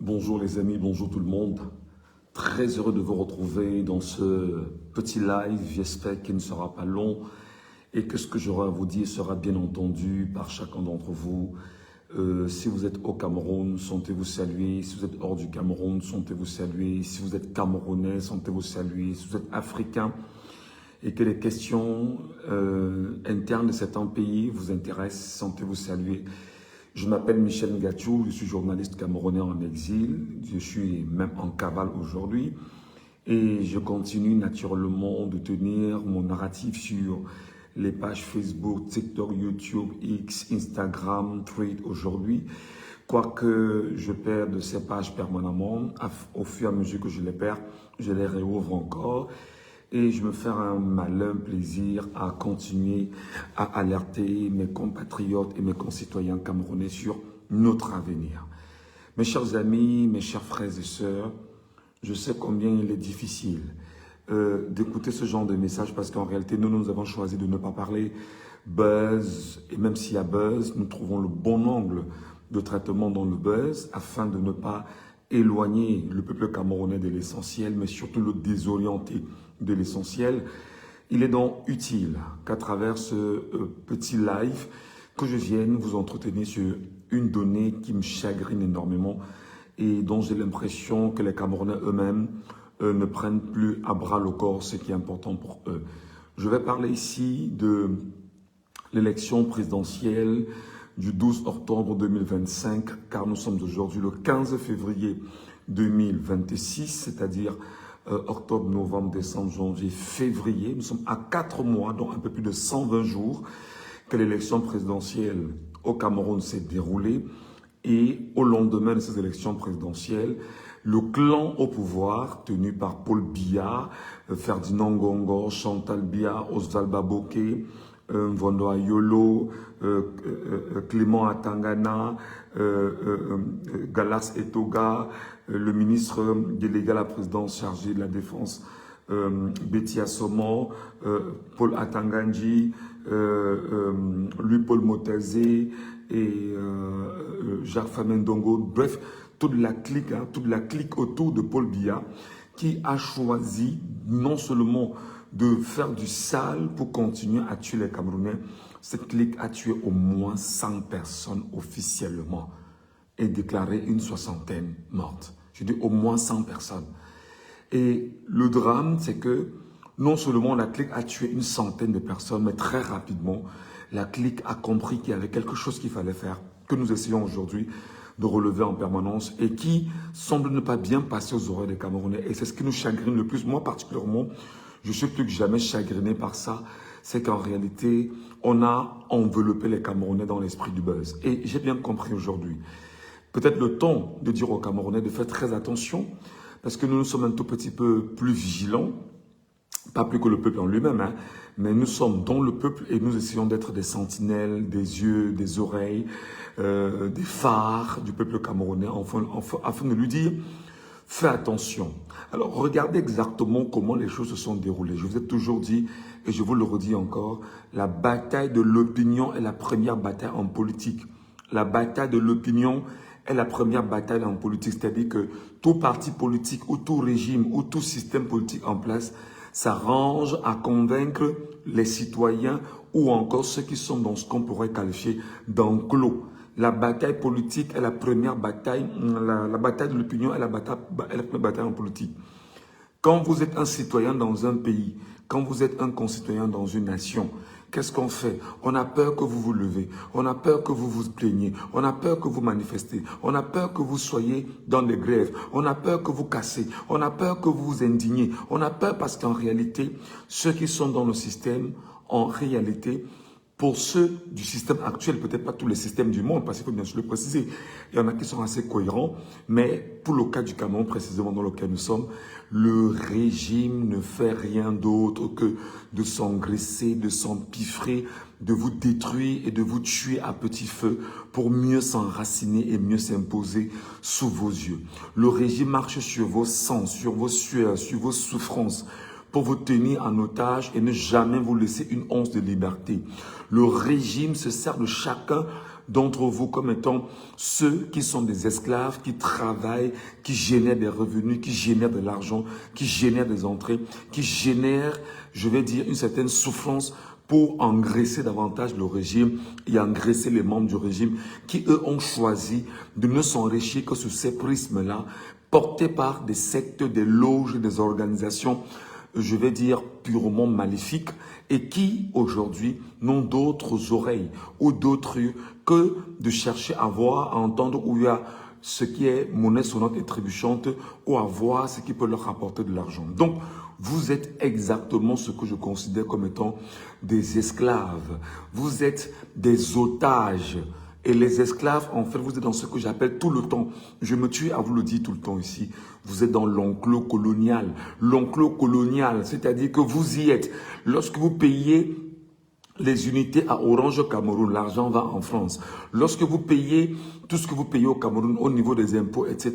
Bonjour les amis, bonjour tout le monde. Très heureux de vous retrouver dans ce petit live. J'espère qu'il ne sera pas long et que ce que j'aurai à vous dire sera bien entendu par chacun d'entre vous. Si vous êtes au Cameroun, sentez-vous saluer. Si vous êtes hors du Cameroun, sentez-vous saluer. Si vous êtes Camerounais, sentez-vous saluer. Si vous êtes Africain et que les questions internes de certains pays vous intéressent, sentez-vous saluer. Je m'appelle Michel Ngatiou, je suis journaliste camerounais en exil, je suis même en cavale aujourd'hui et je continue naturellement de tenir mon narratif sur les pages Facebook, TikTok, YouTube, X, Instagram, Thread aujourd'hui. Quoique je perds de ces pages permanemment, au fur et à mesure que je les perds, je les réouvre encore. Et je me fais un malin plaisir à continuer à alerter mes compatriotes et mes concitoyens camerounais sur notre avenir. Mes chers amis, mes chers frères et sœurs, je sais combien il est difficile d'écouter ce genre de message parce qu'en réalité, nous avons choisi de ne pas parler buzz. Et même s'il y a buzz, nous trouvons le bon angle de traitement dans le buzz afin de ne pas éloigner le peuple camerounais de l'essentiel, mais surtout le désorienter de l'essentiel. Il est donc utile qu'à travers ce petit live, que je vienne vous entretenir sur une donnée qui me chagrine énormément et dont j'ai l'impression que les Camerounais eux-mêmes ne prennent plus à bras le corps ce qui est important pour eux. Je vais parler ici de l'élection présidentielle du 12 octobre 2025, car nous sommes aujourd'hui le 15 février 2026, c'est-à-dire octobre, novembre, décembre, janvier, février. Nous sommes à 4 mois, donc un peu plus de 120 jours, que l'élection présidentielle au Cameroun s'est déroulée. Et au lendemain de ces élections présidentielles, le clan au pouvoir, tenu par Paul Biya, Ferdinand Ngongo, Chantal Biya, Oswald Baboké, Mvondo Ayolo, Clément Atangana, Galas Etoga, le ministre délégué à la présidence chargé de la défense, Betty Assomo, Paul Atanganji, Louis-Paul Motazé et Jacques Famendongo, bref, toute la clique autour de Paul Biya qui a choisi non seulement de faire du sale pour continuer à tuer les Camerounais. Cette clique a tué au moins 100 personnes officiellement et déclaré une 60aine morte. Je dis au moins 100 personnes. Et le drame, c'est que non seulement la clique a tué une centaine de personnes, mais très rapidement, la clique a compris qu'il y avait quelque chose qu'il fallait faire, que nous essayons aujourd'hui de relever en permanence et qui semble ne pas bien passer aux oreilles des Camerounais. Et c'est ce qui nous chagrine le plus. Moi particulièrement, je suis plus que jamais chagriné par ça. C'est qu'en réalité, on a enveloppé les Camerounais dans l'esprit du buzz. Et j'ai bien compris aujourd'hui. Peut-être le temps de dire aux Camerounais de faire très attention parce que nous sommes un tout petit peu plus vigilants. Pas plus que le peuple en lui-même, hein, mais nous sommes dans le peuple et nous essayons d'être des sentinelles, des yeux, des oreilles, des phares du peuple camerounais afin de lui dire « Fais attention ». Alors, regardez exactement comment les choses se sont déroulées. Je vous ai toujours dit, et je vous le redis encore, la bataille de l'opinion est la première bataille en politique. La bataille de l'opinion est la première bataille en politique, c'est-à-dire que tout parti politique ou tout régime ou tout système politique en place s'arrange à convaincre les citoyens ou encore ceux qui sont dans ce qu'on pourrait qualifier d'enclos. La bataille politique est la première bataille, la bataille de l'opinion est la première bataille en politique. Quand vous êtes un citoyen dans un pays, quand vous êtes un concitoyen dans une nation, qu'est-ce qu'on fait? On a peur que vous vous levez, on a peur que vous vous plaigniez, on a peur que vous manifestez, on a peur que vous soyez dans des grèves, on a peur que vous cassez, on a peur que vous vous indignez, on a peur parce qu'en réalité, ceux qui sont dans le système, en réalité, pour ceux du système actuel, peut-être pas tous les systèmes du monde, parce qu'il faut bien sûr le préciser, il y en a qui sont assez cohérents, mais pour le cas du Cameroun, précisément dans lequel nous sommes, le régime ne fait rien d'autre que de s'engraisser, de s'empiffrer, de vous détruire et de vous tuer à petit feu pour mieux s'enraciner et mieux s'imposer sous vos yeux. Le régime marche sur vos sangs, sur vos sueurs, sur vos souffrances, pour vous tenir en otage et ne jamais vous laisser une once de liberté. Le régime se sert de chacun d'entre vous comme étant ceux qui sont des esclaves, qui travaillent, qui génèrent des revenus, qui génèrent de l'argent, qui génèrent des entrées, qui génèrent, je vais dire, une certaine souffrance pour engraisser davantage le régime et engraisser les membres du régime qui, eux, ont choisi de ne s'enrichir que sous ces prismes-là, portés par des sectes, des loges, des organisations, je vais dire, purement maléfiques et qui, aujourd'hui, n'ont d'autres oreilles ou d'autres yeux que de chercher à voir, à entendre où il y a ce qui est monnaie sonnante et trébuchante ou à voir ce qui peut leur rapporter de l'argent. Donc, vous êtes exactement ce que je considère comme étant des esclaves. Vous êtes des otages. Et les esclaves, en fait, vous êtes dans ce que j'appelle tout le temps. Je me tue à vous le dire tout le temps ici. Vous êtes dans l'enclos colonial. L'enclos colonial, c'est-à-dire que vous y êtes. Lorsque vous payez les unités à Orange Cameroun, l'argent va en France. Lorsque vous payez tout ce que vous payez au Cameroun au niveau des impôts, etc.,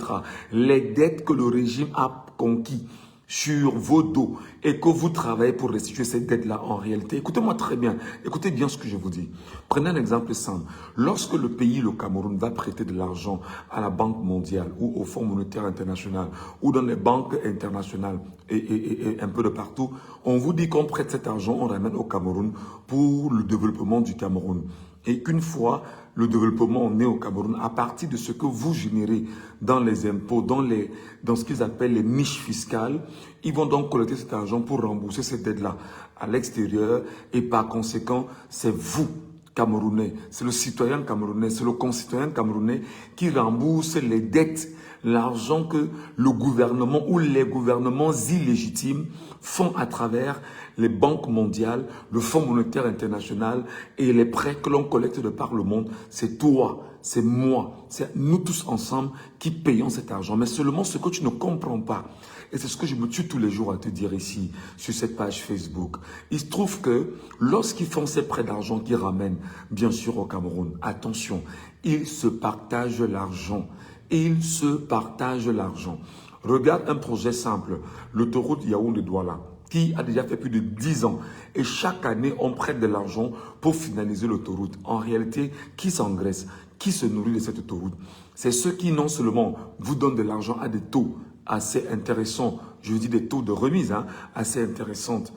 les dettes que le régime a conquis sur vos dos et que vous travaillez pour restituer cette dette-là en réalité. Écoutez-moi très bien, écoutez bien ce que je vous dis. Prenez un exemple simple. Lorsque le pays, le Cameroun, va prêter de l'argent à la Banque mondiale ou au Fonds monétaire international ou dans les banques internationales et un peu de partout, on vous dit qu'on prête cet argent, on ramène au Cameroun pour le développement du Cameroun. Et qu'une fois le développement né au Cameroun, à partir de ce que vous générez dans les impôts, dans ce qu'ils appellent les niches fiscales, ils vont donc collecter cet argent pour rembourser cette dette-là à l'extérieur. Et par conséquent, c'est vous, Camerounais, c'est le citoyen camerounais, c'est le concitoyen camerounais qui rembourse les dettes, l'argent que le gouvernement ou les gouvernements illégitimes font à travers les banques mondiales, le Fonds monétaire international et les prêts que l'on collecte de par le monde. C'est toi, c'est moi, c'est nous tous ensemble qui payons cet argent. Mais seulement ce que tu ne comprends pas, et c'est ce que je me tue tous les jours à te dire ici, sur cette page Facebook. Il se trouve que lorsqu'ils font ces prêts d'argent qu'ils ramènent, bien sûr au Cameroun, attention, ils se partagent l'argent. Ils se partagent l'argent. Regarde un projet simple, l'autoroute Yaoundé-Douala, qui a déjà fait plus de 10 ans. Et chaque année, on prête de l'argent pour finaliser l'autoroute. En réalité, qui s'engraisse? Qui se nourrit de cette autoroute? C'est ceux qui non seulement vous donnent de l'argent à des taux assez intéressants, je dis des taux de remise assez intéressantes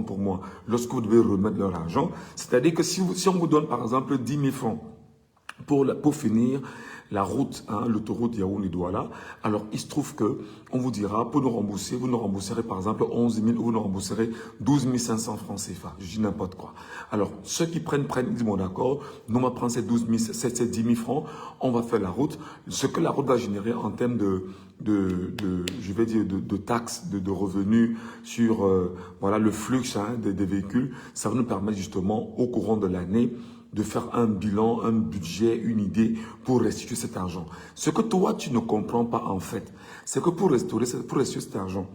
pour moi, lorsque vous devez remettre leur argent. C'est-à-dire que si on vous donne par exemple 10 000 francs pour finir la route, l'autoroute Yaoundé-Douala, alors il se trouve que on vous dira, pour nous rembourser, vous nous rembourserez par exemple 11 000 ou vous nous rembourserez 12 500 francs CFA. Je dis n'importe quoi. Alors, ceux qui prennent, ils disent, bon d'accord, nous on va prendre ces 10 000 francs, on va faire la route. Ce que la route va générer en termes je vais dire, de taxes, de revenus sur voilà, le flux des véhicules, ça va nous permettre justement au courant de l'année de faire un bilan, un budget, une idée pour restituer cet argent. Ce que toi, tu ne comprends pas en fait, c'est que pour restituer cet argent,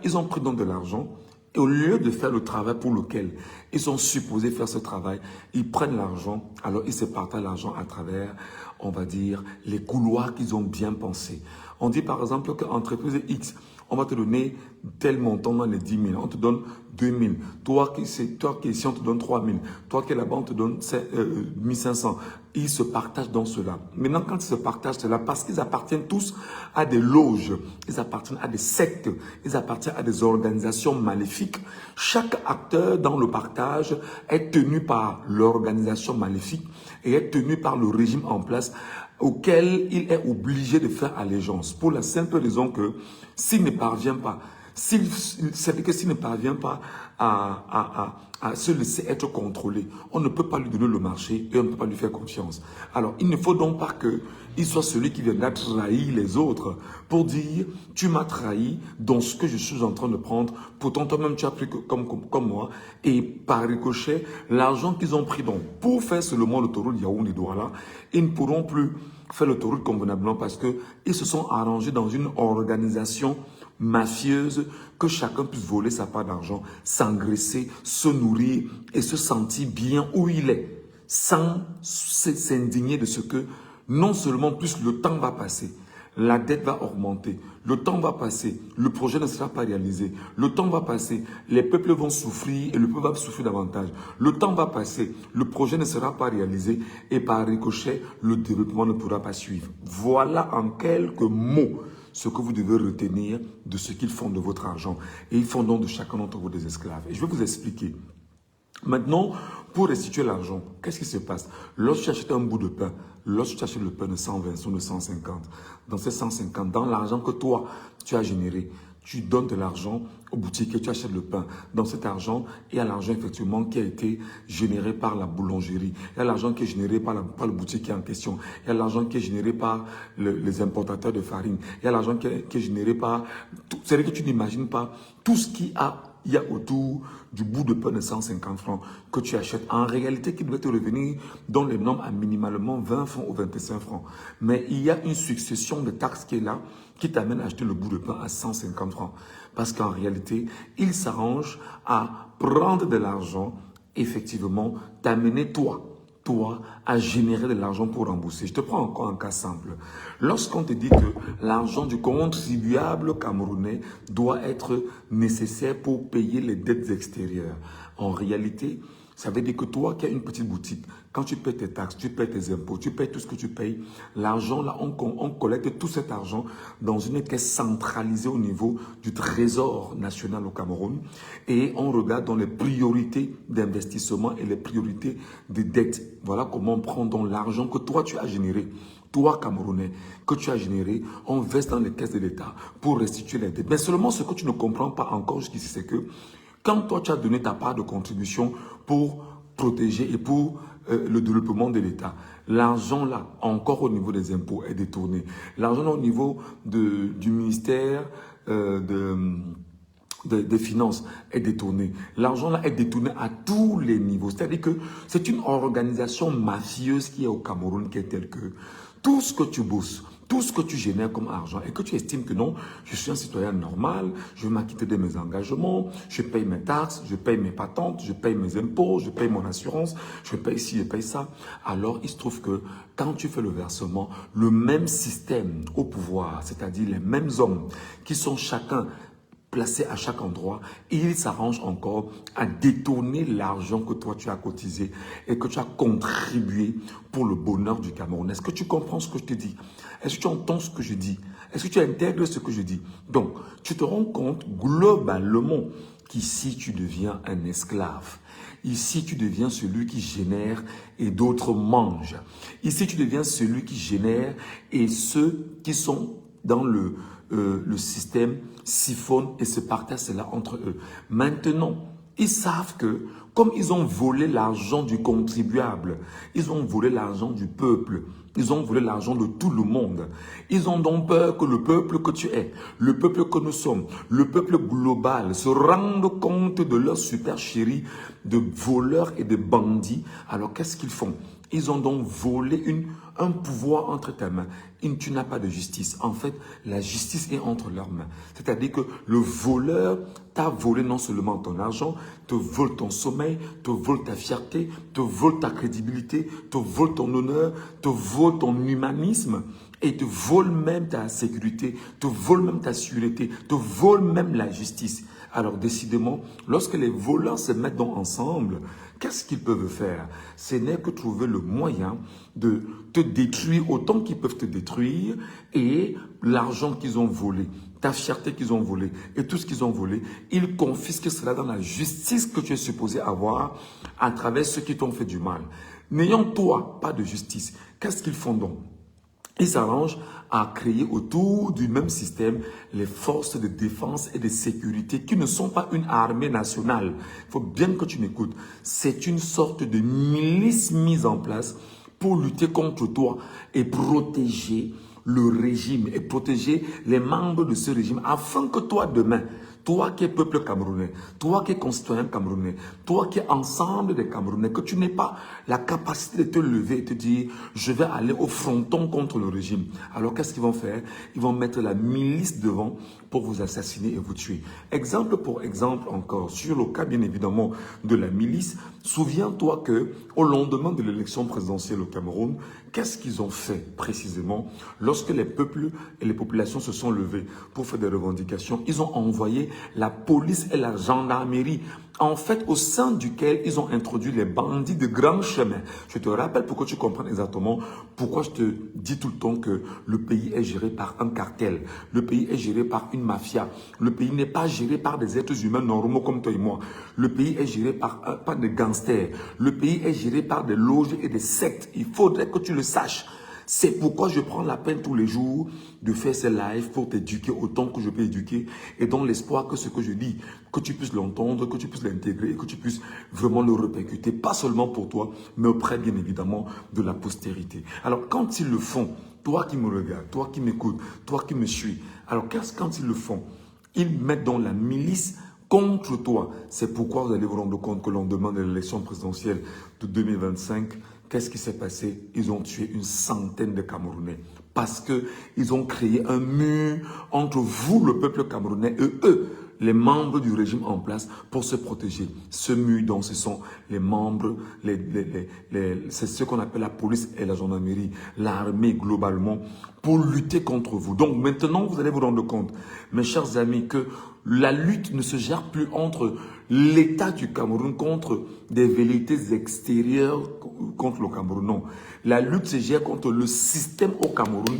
ils ont pris donc de l'argent et au lieu de faire le travail pour lequel ils sont supposés faire ce travail, ils prennent l'argent, alors ils se partagent l'argent à travers, on va dire, les couloirs qu'ils ont bien pensés. On dit par exemple qu'entreprise X, on va te donner tel montant dans les 10 000, on te donne 2 000. Toi qui es ici, on te donne 3 000. Toi qui es là-bas, on te donne 1 500. Ils se partagent dans cela. Maintenant, quand ils se partagent cela, parce qu'ils appartiennent tous à des loges, ils appartiennent à des sectes, ils appartiennent à des organisations maléfiques, chaque acteur dans le partage est tenu par l'organisation maléfique et est tenu par le régime en place auquel il est obligé de faire allégeance. Pour la simple raison que s'il ne parvient pas, c'est-à-dire que s'il ne parvient pas à se laisser être contrôlé, on ne peut pas lui donner le marché et on ne peut pas lui faire confiance. Alors, il ne faut donc pas qu'il soit celui qui viendra trahir les autres pour dire « tu m'as trahi dans ce que je suis en train de prendre, pourtant toi-même tu as pris comme moi » et par ricochet, l'argent qu'ils ont pris donc pour faire seulement l'autoroute Yaoundé-Douala, ils ne pourront plus faire l'autoroute convenablement parce qu'ils se sont arrangés dans une organisation mafieuse, que chacun puisse voler sa part d'argent, s'engraisser, se nourrir et se sentir bien où il est, sans s'indigner de ce que non seulement plus le temps va passer, la dette va augmenter, le temps va passer, le projet ne sera pas réalisé, le temps va passer, les peuples vont souffrir et le peuple va souffrir davantage. Le temps va passer, le projet ne sera pas réalisé et par ricochet, le développement ne pourra pas suivre. Voilà en quelques mots ce que vous devez retenir de ce qu'ils font de votre argent. Et ils font donc de chacun d'entre vous des esclaves. Et je vais vous expliquer. Maintenant, pour restituer l'argent, qu'est-ce qui se passe? Lorsque tu achètes un bout de pain, lorsque tu achètes le pain de 120 ou de 150, dans ces 150, dans l'argent que toi, tu as généré, tu donnes de l'argent aux boutiques et tu achètes le pain. Dans cet argent, il y a l'argent effectivement qui a été généré par la boulangerie. Il y a l'argent qui est généré par le boutique qui est en question. Il y a l'argent qui est généré par les importateurs de farine. Il y a l'argent qui est généré par... C'est-à-dire que tu n'imagines pas tout ce il y a autour du bout de pain de 150 francs que tu achètes. En réalité, qui doit te revenir dans les normes à minimalement 20 francs ou 25 francs. Mais il y a une succession de taxes qui est là, qui t'amène à acheter le bout de pain à 150 francs. Parce qu'en réalité, il s'arrange à prendre de l'argent, effectivement, t'amener toi à générer de l'argent pour rembourser. Je te prends encore un cas simple. Lorsqu'on te dit que l'argent du contribuable camerounais doit être nécessaire pour payer les dettes extérieures, en réalité, ça veut dire que toi qui as une petite boutique, quand tu payes tes taxes, tu payes tes impôts, tu payes tout ce que tu payes, l'argent là, on collecte tout cet argent dans une caisse centralisée au niveau du Trésor national au Cameroun et on regarde dans les priorités d'investissement et les priorités de dette. Voilà comment on prend donc l'argent que toi tu as généré. Toi, Camerounais, que tu as généré, on verse dans les caisses de l'État pour restituer les dettes. Mais seulement ce que tu ne comprends pas encore jusqu'ici, c'est que quand toi, tu as donné ta part de contribution pour protéger et pour le développement de l'État, l'argent là, encore au niveau des impôts, est détourné. L'argent au niveau du ministère des Finances est détourné. L'argent là est détourné à tous les niveaux. C'est-à-dire que c'est une organisation mafieuse qui est au Cameroun, qui est telle que tout ce que tu bosses, tout ce que tu génères comme argent et que tu estimes que non, je suis un citoyen normal, je vais m'acquitter de mes engagements, je paye mes taxes, je paye mes patentes, je paye mes impôts, je paye mon assurance, je paye ci, je paye ça. Alors, il se trouve que quand tu fais le versement, le même système au pouvoir, c'est-à-dire les mêmes hommes qui sont chacun placés à chaque endroit, et il s'arrange encore à détourner l'argent que toi tu as cotisé et que tu as contribué pour le bonheur du Cameroun. Est-ce que tu comprends ce que je te dis? Est-ce que tu entends ce que je dis? Est-ce que tu intègres ce que je dis? Donc, tu te rends compte globalement qu'ici tu deviens un esclave. Ici, tu deviens celui qui génère et d'autres mangent. Ici, tu deviens celui qui génère et ceux qui sont dans le système siphonne et se partagent cela entre eux. Maintenant, ils savent que comme ils ont volé l'argent du contribuable, ils ont volé l'argent du peuple, ils ont volé l'argent de tout le monde. Ils ont donc peur que le peuple que tu es, le peuple que nous sommes, le peuple global se rende compte de leur supercherie de voleurs et de bandits. Alors qu'est-ce qu'ils font? Ils ont donc volé un pouvoir entre tes mains. Tu n'as pas de justice. En fait, la justice est entre leurs mains. C'est-à-dire que le voleur t'a volé non seulement ton argent, te vole ton sommeil, te vole ta fierté, te vole ta crédibilité, te vole ton honneur, te vole ton humanisme et te vole même ta sécurité, te vole même ta sûreté, te vole même la justice. Alors décidément, lorsque les voleurs se mettent donc ensemble, qu'est-ce qu'ils peuvent faire? Ce n'est que trouver le moyen de te détruire autant qu'ils peuvent te détruire et l'argent qu'ils ont volé, ta fierté qu'ils ont volé et tout ce qu'ils ont volé, ils confisquent cela dans la justice que tu es supposé avoir à travers ceux qui t'ont fait du mal. N'ayant toi pas de justice, qu'est-ce qu'ils font donc? Ils s'arrangent à créer autour du même système les forces de défense et de sécurité qui ne sont pas une armée nationale. Il faut bien que tu m'écoutes. C'est une sorte de milice mise en place pour lutter contre toi et protéger le régime et protéger les membres de ce régime afin que toi demain, toi qui es peuple camerounais, toi qui es concitoyen camerounais, toi qui es ensemble des Camerounais, que tu n'aies pas la capacité de te lever et te dire, je vais aller au fronton contre le régime. Alors qu'est-ce qu'ils vont faire? Ils vont mettre la milice devant pour vous assassiner et vous tuer. Exemple pour exemple encore, sur le cas bien évidemment de la milice, souviens-toi que au lendemain de l'élection présidentielle au Cameroun, qu'est-ce qu'ils ont fait précisément lorsque les peuples et les populations se sont levés pour faire des revendications? Ils ont envoyé la police et la gendarmerie, en fait au sein duquel ils ont introduit les bandits de grand chemin. Je te rappelle pour que tu comprennes exactement pourquoi je te dis tout le temps que le pays est géré par un cartel, le pays est géré par une mafia, le pays n'est pas géré par des êtres humains normaux comme toi et moi, le pays est géré par des gangsters, le pays est géré par des loges et des sectes. Il faudrait que tu le saches. C'est pourquoi je prends la peine tous les jours de faire ces lives pour t'éduquer autant que je peux éduquer et dans l'espoir que ce que je dis, que tu puisses l'entendre, que tu puisses l'intégrer et que tu puisses vraiment le répercuter, pas seulement pour toi, mais auprès bien évidemment de la postérité. Alors quand ils le font, toi qui me regardes, toi qui m'écoutes, toi qui me suis, alors quand ils le font, ils mettent dans la milice contre toi. C'est pourquoi vous allez vous rendre compte que l'on demande de l'élection présidentielle de 2025, qu'est-ce qui s'est passé? Ils ont tué une centaine de Camerounais parce qu'ils ont créé un mur entre vous, le peuple camerounais, et eux, les membres du régime en place, pour se protéger. Ce mur, donc, ce sont les membres, c'est ce qu'on appelle la police et la gendarmerie, l'armée globalement, pour lutter contre vous. Donc maintenant, vous allez vous rendre compte, mes chers amis, que la lutte ne se gère plus entre l'État du Cameroun contre des velléités extérieures contre le Cameroun. Non, la lutte se gère contre le système au Cameroun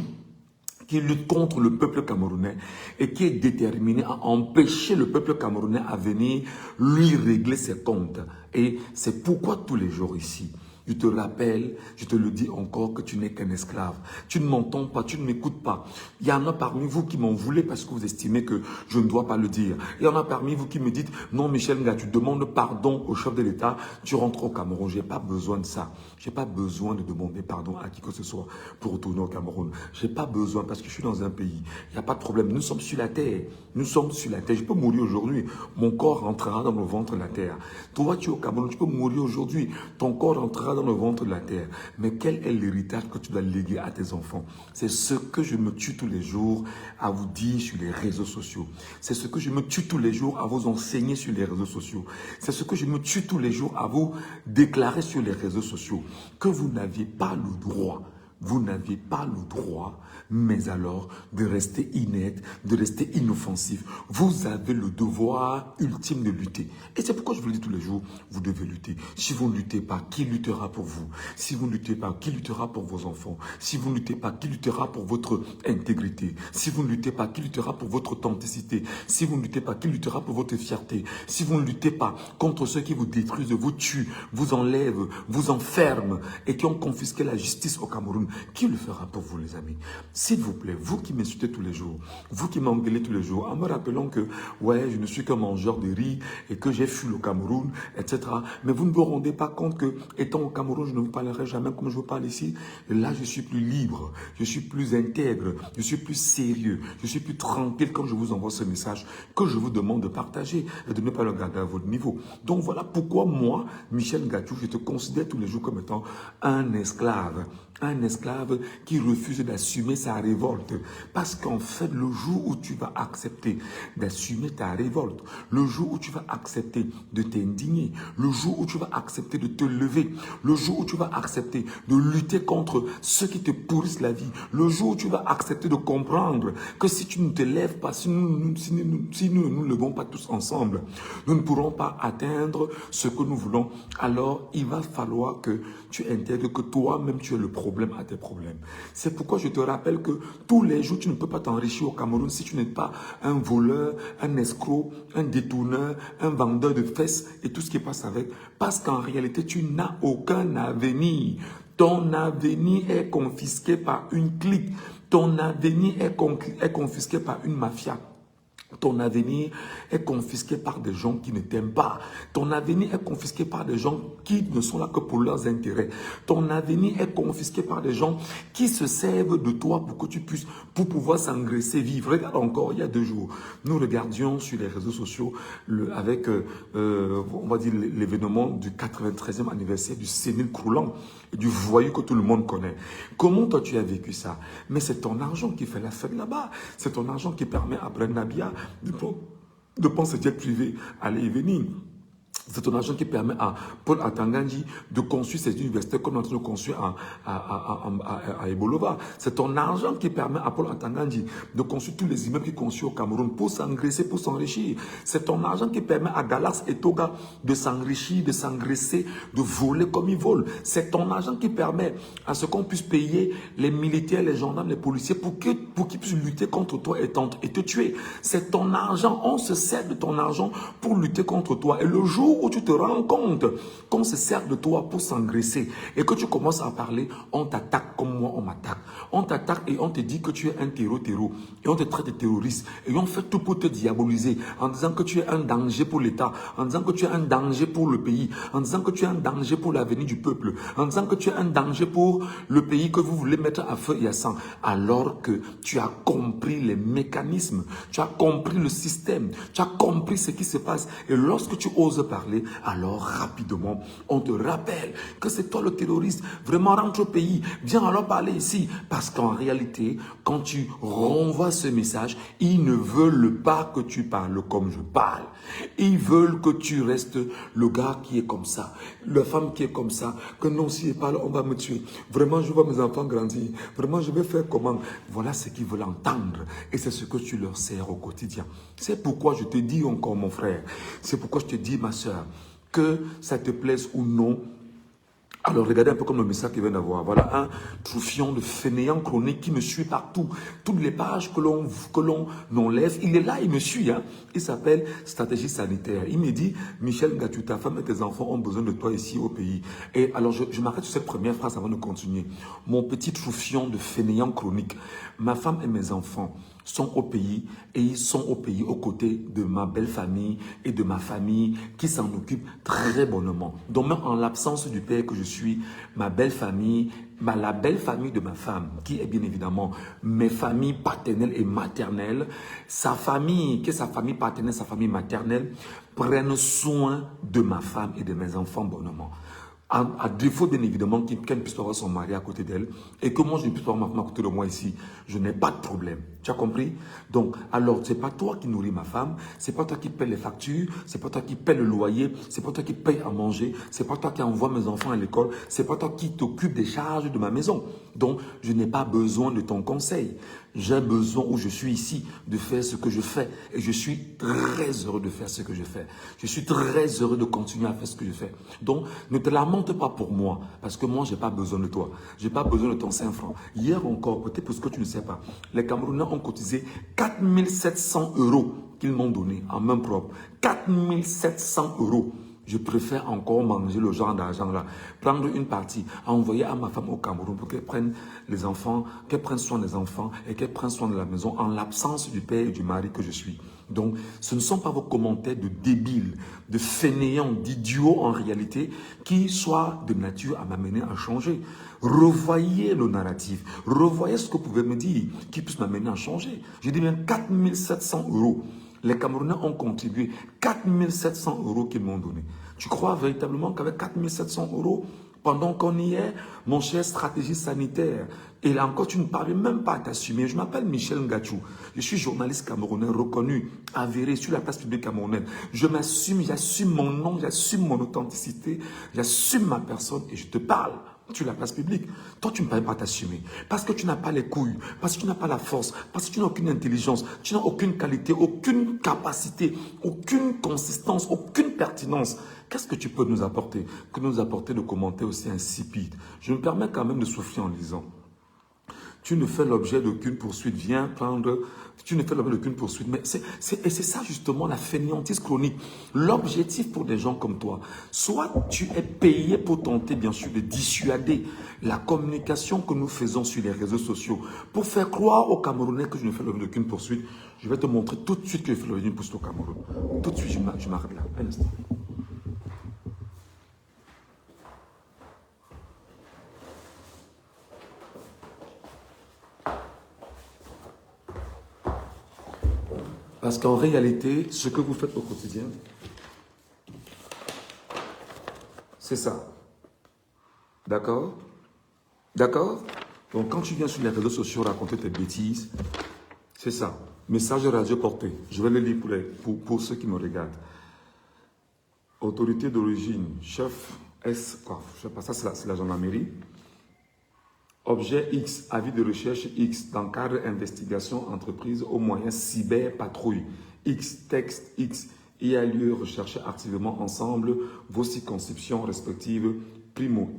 qui lutte contre le peuple camerounais et qui est déterminé à empêcher le peuple camerounais à venir lui régler ses comptes. Et c'est pourquoi tous les jours ici, je te rappelle, je te le dis encore, que tu n'es qu'un esclave. Tu ne m'entends pas, tu ne m'écoutes pas. Il y en a parmi vous qui m'en voulez parce que vous estimez que je ne dois pas le dire. Il y en a parmi vous qui me dites, non Michel Nga, tu demandes pardon au chef de l'État, tu rentres au Cameroun. Je n'ai pas besoin de ça. Je n'ai pas besoin de demander pardon à qui que ce soit pour retourner au Cameroun. Je n'ai pas besoin parce que je suis dans un pays. Il n'y a pas de problème. Nous sommes sur la terre. Nous sommes sur la terre. Je peux mourir aujourd'hui. Mon corps rentrera dans le ventre de la terre. Toi, tu es au Cameroun. Tu peux mourir aujourd'hui. Ton corps rentrera dans le ventre de la terre. Mais quel est l'héritage que tu dois léguer à tes enfants? C'est ce que je me tue tous les jours à vous dire sur les réseaux sociaux. C'est ce que je me tue tous les jours à vous enseigner sur les réseaux sociaux. C'est ce que je me tue tous les jours à vous déclarer sur les réseaux sociaux. Que vous n'aviez pas le droit. Vous n'aviez pas le droit, mais alors de rester inerte, de rester inoffensif. Vous avez le devoir ultime de lutter. Et c'est pourquoi je vous le dis tous les jours, vous devez lutter. Si vous ne luttez pas, qui luttera pour vous? Si vous ne luttez pas, qui luttera pour vos enfants? Si vous ne luttez pas, qui luttera pour votre intégrité? Si vous ne luttez pas, qui luttera pour votre authenticité? Si vous ne luttez pas, qui luttera pour votre fierté? Si vous ne luttez pas contre ceux qui vous détruisent, vous tuent, vous enlèvent, vous enferment et qui ont confisqué la justice au Cameroun, qui le fera pour vous, les amis? S'il vous plaît, vous qui m'insultez tous les jours, vous qui m'engueulez tous les jours, en me rappelant que, ouais, je ne suis qu'un mangeur de riz et que j'ai fui le Cameroun, etc. Mais vous ne vous rendez pas compte que, étant au Cameroun, je ne vous parlerai jamais comme je vous parle ici. Et là, je suis plus libre, je suis plus intègre, je suis plus sérieux, je suis plus tranquille quand je vous envoie ce message que je vous demande de partager et de ne pas le garder à votre niveau. Donc voilà pourquoi moi, Michel Gatou, je te considère tous les jours comme étant un esclave. Un esclave qui refuse d'assumer sa révolte. Parce qu'en fait, le jour où tu vas accepter d'assumer ta révolte, le jour où tu vas accepter de t'indigner, le jour où tu vas accepter de te lever, le jour où tu vas accepter de lutter contre ceux qui te pourrissent la vie, le jour où tu vas accepter de comprendre que si tu ne te lèves pas, si nous ne nous levons pas tous ensemble, nous ne pourrons pas atteindre ce que nous voulons, alors il va falloir que tu intègres que toi-même tu es le problème à tes problèmes. C'est pourquoi je te rappelle que tous les jours, tu ne peux pas t'enrichir au Cameroun si tu n'es pas un voleur, un escroc, un détourneur, un vendeur de fesses et tout ce qui passe avec. Parce qu'en réalité, tu n'as aucun avenir. Ton avenir est confisqué par une clique. Ton avenir est confisqué par une mafia. Ton avenir est confisqué par des gens qui ne t'aiment pas. Ton avenir est confisqué par des gens qui ne sont là que pour leurs intérêts. Ton avenir est confisqué par des gens qui se servent de toi pour que tu puisses, pour pouvoir s'engraisser, vivre. Regarde encore, il y a 2 jours, nous regardions sur les réseaux sociaux avec, on va dire, l'événement du 93e anniversaire du sénile croulant et du voyou que tout le monde connaît. Comment toi tu as vécu ça? Mais c'est ton argent qui fait la fête là-bas. C'est ton argent qui permet à Brenda Bia de prendre ce jet privé, aller et venir. C'est ton argent qui permet à Paul Atangandji de construire ces universités comme on est en train de construire à Ebolova. C'est ton argent qui permet à Paul Atangandji de construire tous les immeubles qu'il construit au Cameroun pour s'engraisser, pour s'enrichir. C'est ton argent qui permet à Galax et Toga de s'enrichir, de s'engraisser, de voler comme ils volent. C'est ton argent qui permet à ce qu'on puisse payer les militaires, les gendarmes, les policiers pour qu'ils puissent lutter contre toi et te tuer. C'est ton argent. On se sert de ton argent pour lutter contre toi. Et le jour où tu te rends compte qu'on se sert de toi pour s'engraisser et que tu commences à parler, on t'attaque comme moi on m'attaque. On t'attaque et on te dit que tu es un terreau et on te traite de terroriste et on fait tout pour te diaboliser en disant que tu es un danger pour l'État, en disant que tu es un danger pour le pays, en disant que tu es un danger pour l'avenir du peuple, en disant que tu es un danger pour le pays que vous voulez mettre à feu et à sang, alors que tu as compris les mécanismes, tu as compris le système, tu as compris ce qui se passe. Et lorsque tu oses parler, alors rapidement, on te rappelle que c'est toi le terroriste. Vraiment, rentre au pays. Viens alors parler ici. Parce qu'en réalité, quand tu renvoies ce message, ils ne veulent pas que tu parles comme je parle. Ils veulent que tu restes le gars qui est comme ça, la femme qui est comme ça, que non, si je parle, on va me tuer. Vraiment, je vois mes enfants grandir. Vraiment, je vais faire comment? Voilà ce qu'ils veulent entendre. Et c'est ce que tu leur sers au quotidien. C'est pourquoi je te dis encore, mon frère, c'est pourquoi je te dis, ma soeur, que ça te plaise ou non. Alors, regardez un peu comme le message qu'il vient d'avoir. Voilà un troufion de fainéant chronique qui me suit partout. Toutes les pages que l'on enlève, il est là, il me suit. Hein. Il s'appelle Stratégie sanitaire. Il me dit, Michel Ngachou, ta femme et tes enfants ont besoin de toi ici au pays. Et alors, je m'arrête sur cette première phrase avant de continuer. Mon petit troufion de fainéant chronique. Ma femme et mes enfants sont au pays et ils sont au pays aux côtés de ma belle famille et de ma famille qui s'en occupe très bonnement. Donc même en l'absence du père que je suis, ma belle famille, la belle famille de ma femme, qui est bien évidemment mes familles paternelles et maternelles, sa famille, qui est sa famille paternelle, sa famille maternelle, prennent soin de ma femme et de mes enfants bonnement. À défaut, bien évidemment, qu'elle puisse avoir son mari à côté d'elle et que moi, je ne puisse pas avoir ma femme à côté de moi ici, je n'ai pas de problème. Tu as compris? Donc, alors, ce n'est pas toi qui nourris ma femme, ce n'est pas toi qui paie les factures, ce n'est pas toi qui paie le loyer, ce n'est pas toi qui paye à manger, ce n'est pas toi qui envoie mes enfants à l'école, ce n'est pas toi qui t'occupe des charges de ma maison. Donc, je n'ai pas besoin de ton conseil. J'ai besoin, où je suis ici, de faire ce que je fais. Et je suis très heureux de faire ce que je fais. Je suis très heureux de continuer à faire ce que je fais. Donc, ne te lamente pas pour moi. Parce que moi, je n'ai pas besoin de toi. Je n'ai pas besoin de ton 5 francs. Hier encore, peut-être pour ce que tu ne sais pas, les Camerounais ont cotisé 4 700 € qu'ils m'ont donné en main propre. 4 700 €. Je préfère encore manger le genre d'argent là, prendre une partie, envoyer à ma femme au Cameroun pour qu'elle prenne les enfants, qu'elle prenne soin des enfants et qu'elle prenne soin de la maison en l'absence du père et du mari que je suis. Donc, ce ne sont pas vos commentaires de débiles, de fainéants, d'idiots en réalité, qui soient de nature à m'amener à changer. Revoyez le narratif, revoyez ce que vous pouvez me dire, qui puisse m'amener à changer. J'ai dit même 4 700 €. Les Camerounais ont contribué 4 700 € qu'ils m'ont donné. Tu crois véritablement qu'avec 4 700 €, pendant qu'on y est, mon cher stratégie sanitaire, et là encore, tu ne parles même pas à t'assumer. Je m'appelle Michel Ngachou. Je suis journaliste camerounais reconnu, avéré sur la place publique camerounaise. Je m'assume, j'assume mon nom, j'assume mon authenticité, j'assume ma personne et je te parle sur la place publique. Toi, tu ne peux pas t'assumer parce que tu n'as pas les couilles, parce que tu n'as pas la force, parce que tu n'as aucune intelligence, tu n'as aucune qualité, aucune capacité, aucune consistance, aucune pertinence. Qu'est-ce que tu peux nous apporter? Que nous apporter de commentaires aussi insipides? Je me permets quand même de souffler en lisant. Tu ne fais l'objet d'aucune poursuite. Viens prendre... Tu ne fais l'objet d'aucune poursuite. Mais c'est ça justement la fainéantise chronique. L'objectif pour des gens comme toi, soit tu es payé pour tenter bien sûr de dissuader la communication que nous faisons sur les réseaux sociaux pour faire croire aux Camerounais que je ne fais l'objet d'aucune poursuite. Je vais te montrer tout de suite que je fais l'objet d'une poursuite au Cameroun. Tout de suite, je m'arrête là. Un instant. Parce qu'en réalité, ce que vous faites au quotidien, c'est ça. D'accord? D'accord? Donc, quand tu viens sur les réseaux sociaux raconter tes bêtises, c'est ça. Message de radio porté. Je vais le lire pour ceux qui me regardent. Autorité d'origine, chef S, quoi? Je sais pas, ça c'est la gendarmerie. Objet X, avis de recherche X, dans cadre investigation entreprise au moyen cyber-patrouille. X, texte X, il y a lieu rechercher activement ensemble vos circonscriptions respectives. Primo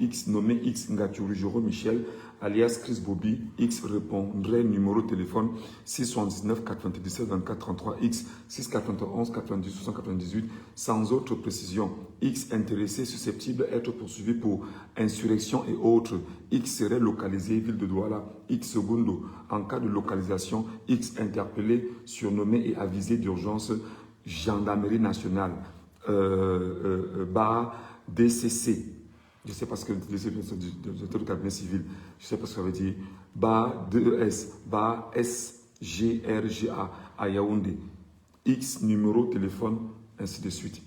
X, nommé X Ngaturi Joro Michel, alias Chris Bobby. X répondrait numéro de téléphone 679 97 24 33 X 691 90 78 sans autre précision. X intéressé susceptible d'être poursuivi pour insurrection et autres. X serait localisé ville de Douala. X secondo en cas de localisation. X interpellé, surnommé et avisé d'urgence gendarmerie nationale. DCC, je ne sais pas ce que le cabinet civil, je ne sais pas ce que ça veut dire, DES, SGRGA à Yaoundé, X numéro téléphone, ainsi de suite.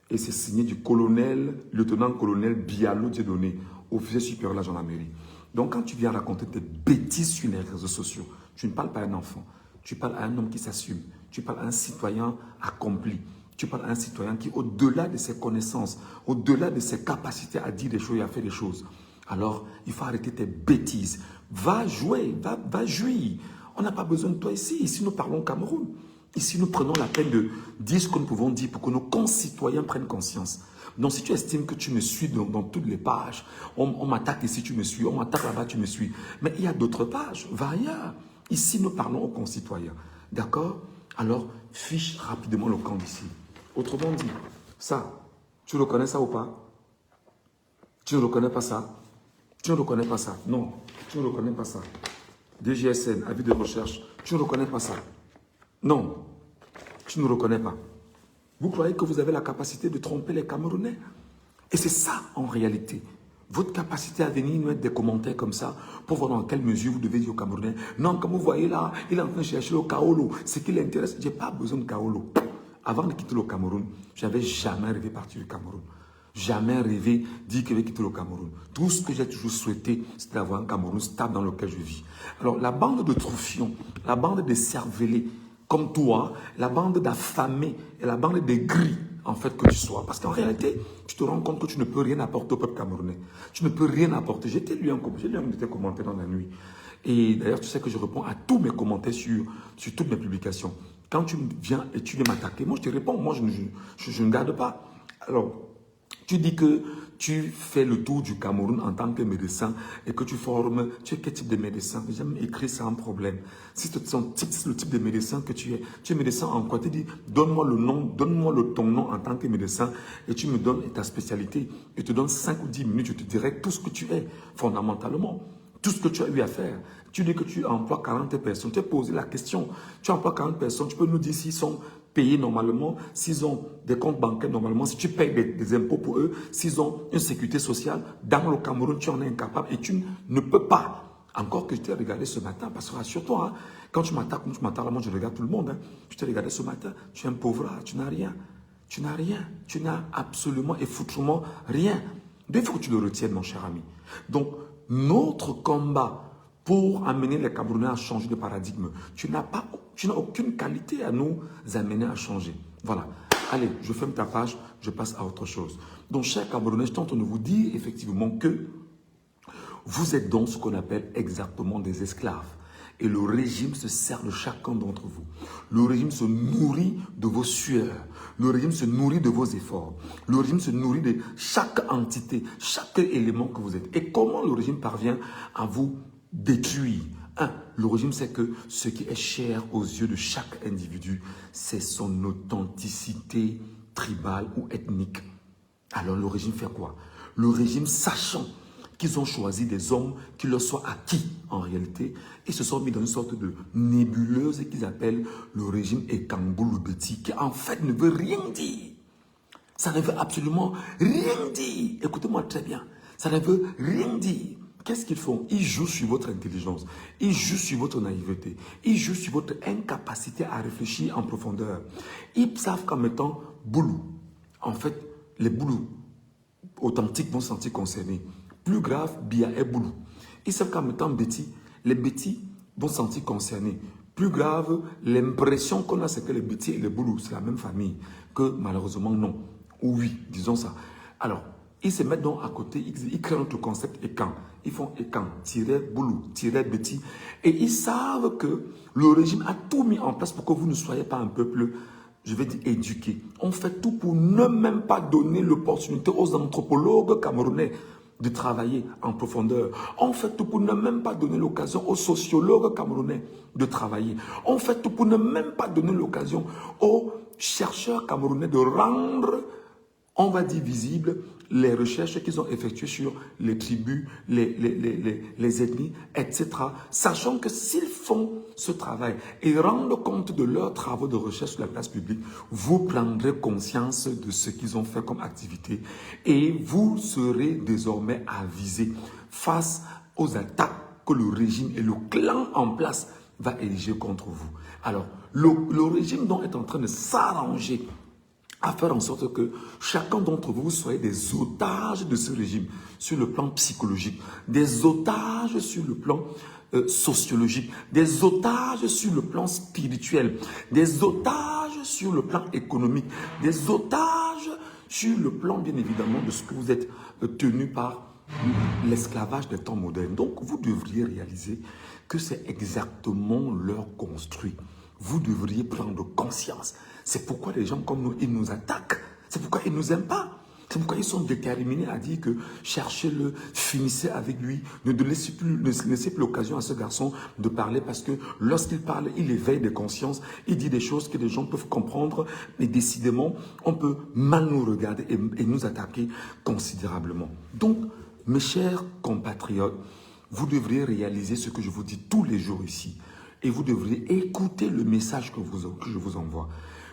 Et c'est signé du colonel, lieutenant-colonel Bialo Dieudonné, officier supérieur de la gendarmerie. Donc quand tu viens raconter tes bêtises sur les réseaux sociaux, tu ne parles pas à un enfant, tu parles à un homme qui s'assume, tu parles à un citoyen accompli. Tu parles à un citoyen qui, au-delà de ses connaissances, au-delà de ses capacités à dire des choses et à faire des choses, alors il faut arrêter tes bêtises. Va jouer, va jouir. On n'a pas besoin de toi ici. Ici, nous parlons Cameroun. Ici, nous prenons la peine de dire ce que nous pouvons dire pour que nos concitoyens prennent conscience. Donc, si tu estimes que tu me suis dans toutes les pages, on m'attaque ici, tu me suis, on m'attaque là-bas, tu me suis. Mais il y a d'autres pages, va ailleurs. Ici, nous parlons aux concitoyens. D'accord? Alors, fiche rapidement le camp d'ici. Autrement dit, ça, tu reconnais ça ou pas? Tu ne reconnais pas ça? Tu ne reconnais pas ça? Non, tu ne reconnais pas ça. DGSN, avis de recherche, tu ne reconnais pas ça? Non, tu ne reconnais pas. Vous croyez que vous avez la capacité de tromper les Camerounais? Et c'est ça en réalité. Votre capacité à venir nous mettre des commentaires comme ça pour voir dans quelle mesure vous devez dire aux Camerounais. Non, comme vous voyez là, il est en train de chercher le Kaolo. Ce qui l'intéresse, je n'ai pas besoin de Kaolo. Avant de quitter le Cameroun, je n'avais jamais rêvé de partir du Cameroun. Jamais rêvé de dire que je vais quitter le Cameroun. Tout ce que j'ai toujours souhaité, c'est d'avoir un Cameroun stable dans lequel je vis. Alors, la bande de troufions, la bande de cervelés, comme toi, la bande d'affamés et la bande de gris, en fait, que tu sois. Parce qu'en réalité, tu te rends compte que tu ne peux rien apporter au peuple camerounais. Tu ne peux rien apporter. J'ai lu un de tes commentaires dans la nuit. Et d'ailleurs, tu sais que je réponds à tous mes commentaires sur toutes mes publications. Quand tu viens et tu viens m'attaquer, moi je te réponds, moi je ne garde pas. Alors, tu dis que tu fais le tour du Cameroun en tant que médecin et que tu formes, tu es quel type de médecin? J'ai même écrit ça en problème. Si c'est le type de médecin que tu es médecin en quoi? Tu dis, donne-moi le nom, donne-moi ton nom en tant que médecin et tu me donnes ta spécialité. Je te donne 5 ou 10 minutes, je te dirai tout ce que tu es, fondamentalement. Tout ce que tu as eu à faire. Tu dis que tu emploies 40 personnes. Tu as posé la question. Tu emploies 40 personnes. Tu peux nous dire s'ils sont payés normalement, s'ils ont des comptes bancaires normalement, si tu payes des impôts pour eux, s'ils ont une sécurité sociale. Dans le Cameroun, tu en es incapable et tu ne peux pas. Encore que je t'ai regardé ce matin, parce que rassure-toi, hein, quand tu m'attaques, moi je regarde tout le monde. Hein, je t'ai regardé ce matin, tu es un pauvre, tu n'as rien. Tu n'as rien. Tu n'as absolument et foutrement rien. Il faut que tu le retiennes, mon cher ami. Donc, notre combat pour amener les Camerounais à changer de paradigme, tu n'as aucune qualité à nous amener à changer. Voilà. Allez, je ferme ta page, je passe à autre chose. Donc, chers Camerounais, je tente de vous dire effectivement que vous êtes donc ce qu'on appelle exactement des esclaves. Et le régime se sert de chacun d'entre vous. Le régime se nourrit de vos sueurs. Le régime se nourrit de vos efforts. Le régime se nourrit de chaque entité, chaque élément que vous êtes. Et comment le régime parvient à vous détruire. Le régime sait que ce qui est cher aux yeux de chaque individu, c'est son authenticité tribale ou ethnique. Alors le régime fait quoi? Le régime, sachant qu'ils ont choisi des hommes qui leur soient acquis en réalité, ils se sont mis dans une sorte de nébuleuse qu'ils appellent le régime Ekamboulou-Beti, qui en fait ne veut rien dire. Ça ne veut absolument rien dire. Écoutez-moi très bien. Ça ne veut rien dire. Qu'est-ce qu'ils font? Ils jouent sur votre intelligence. Ils jouent sur votre naïveté. Ils jouent sur votre incapacité à réfléchir en profondeur. Ils savent qu'en mettant boulou, en fait, les boulous authentiques vont se sentir concernés. Plus grave, Bia et boulou. Ils savent qu'en mettant Betty, les Betty vont se sentir concernés. Plus grave, l'impression qu'on a, c'est que les Betty et les boulous, c'est la même famille. Que malheureusement, non. Ou oui, disons ça. Alors, ils se mettent donc à côté, ils créent notre concept Ekan. Ils font Ekan, boulou, Betty. Et ils savent que le régime a tout mis en place pour que vous ne soyez pas un peuple, je vais dire, éduqué. On fait tout pour ne même pas donner l'opportunité aux anthropologues camerounais de travailler en profondeur. On fait tout pour ne même pas donner l'occasion aux sociologues camerounais de travailler. On fait tout pour ne même pas donner l'occasion aux chercheurs camerounais de rendre, on va dire, visibles les recherches qu'ils ont effectuées sur les tribus, les ethnies, etc. Sachant que s'ils font ce travail et rendent compte de leurs travaux de recherche sur la place publique, vous prendrez conscience de ce qu'ils ont fait comme activité et vous serez désormais avisés face aux attaques que le régime et le clan en place va ériger contre vous. Alors, le régime donc est en train de s'arranger à faire en sorte que chacun d'entre vous soyez des otages de ce régime sur le plan psychologique, des otages sur le plan sociologique, des otages sur le plan spirituel, des otages sur le plan économique, des otages sur le plan bien évidemment de ce que vous êtes tenu par l'esclavage des temps modernes. Donc vous devriez réaliser que c'est exactement leur construit. Vous devriez prendre conscience. C'est pourquoi les gens comme nous, ils nous attaquent. C'est pourquoi ils ne nous aiment pas. C'est pourquoi ils sont déterminés à dire que cherchez-le, finissez avec lui, ne laissez plus l'occasion à ce garçon de parler parce que lorsqu'il parle, il éveille des consciences, il dit des choses que les gens peuvent comprendre, mais décidément, on peut mal nous regarder et nous attaquer considérablement. Donc, mes chers compatriotes, vous devriez réaliser ce que je vous dis tous les jours ici. Et vous devriez écouter le message que je vous envoie.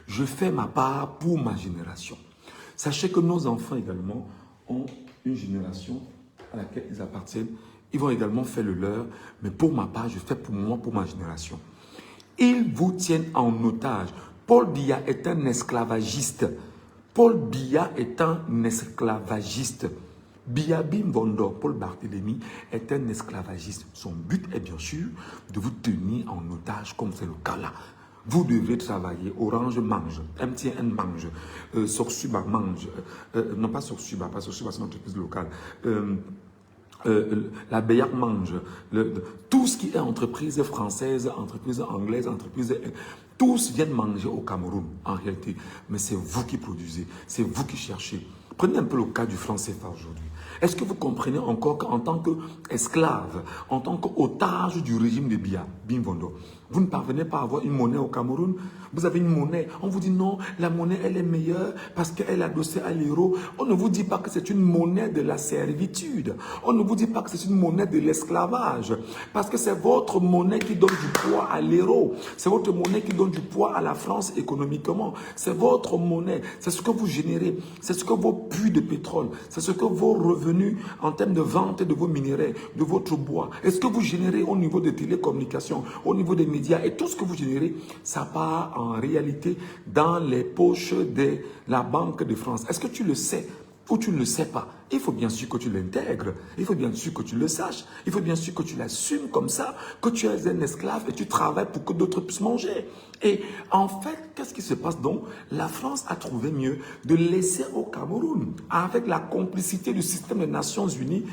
Je fais ma part pour ma génération. Sachez que nos enfants également ont une génération à laquelle ils appartiennent. Ils vont également faire le leur. Mais pour ma part, je fais pour moi, pour ma génération. Ils vous tiennent en otage. Paul Biya est un esclavagiste. Paul Biya est un esclavagiste. Biya Bimbondo, Paul Barthélemy, est un esclavagiste. Son but est bien sûr de vous tenir en otage, comme c'est le cas là. Vous devez travailler. Orange mange, MTN mange, Sorsuba mange, non pas Sorsuba, c'est une entreprise locale. La Beyak mange, tout ce qui est entreprise française, entreprise anglaise, entreprise... Tous viennent manger au Cameroun, en réalité. Mais c'est vous qui produisez, c'est vous qui cherchez. Prenez un peu le cas du franc CFA aujourd'hui. Est-ce que vous comprenez encore qu'en tant qu'esclave, en tant qu'otage du régime de Biya, Bimbondo, vous ne parvenez pas à avoir une monnaie au Cameroun? Vous avez une monnaie, on vous dit non, la monnaie elle est meilleure parce qu'elle est adossée à l'euro. On ne vous dit pas que c'est une monnaie de la servitude. On ne vous dit pas que c'est une monnaie de l'esclavage. Parce que c'est votre monnaie qui donne du poids à l'euro. C'est votre monnaie qui donne du poids à la France économiquement. C'est votre monnaie. C'est ce que vous générez. C'est ce que vos puits de pétrole. C'est ce que vos revenus en termes de vente de vos minéraux, de votre bois. Est-ce que vous générez au niveau des télécommunications, au niveau des médias et tout ce que vous générez, ça part en réalité dans les poches de la Banque de France. Est-ce que tu le sais ou tu ne le sais pas? Il faut bien sûr que tu l'intègres. Il faut bien sûr que tu le saches. Il faut bien sûr que tu l'assumes comme ça, que tu es un esclave et tu travailles pour que d'autres puissent manger. Et en fait, qu'est-ce qui se passe donc? La France a trouvé mieux de laisser au Cameroun, avec la complicité du système des Nations Unies,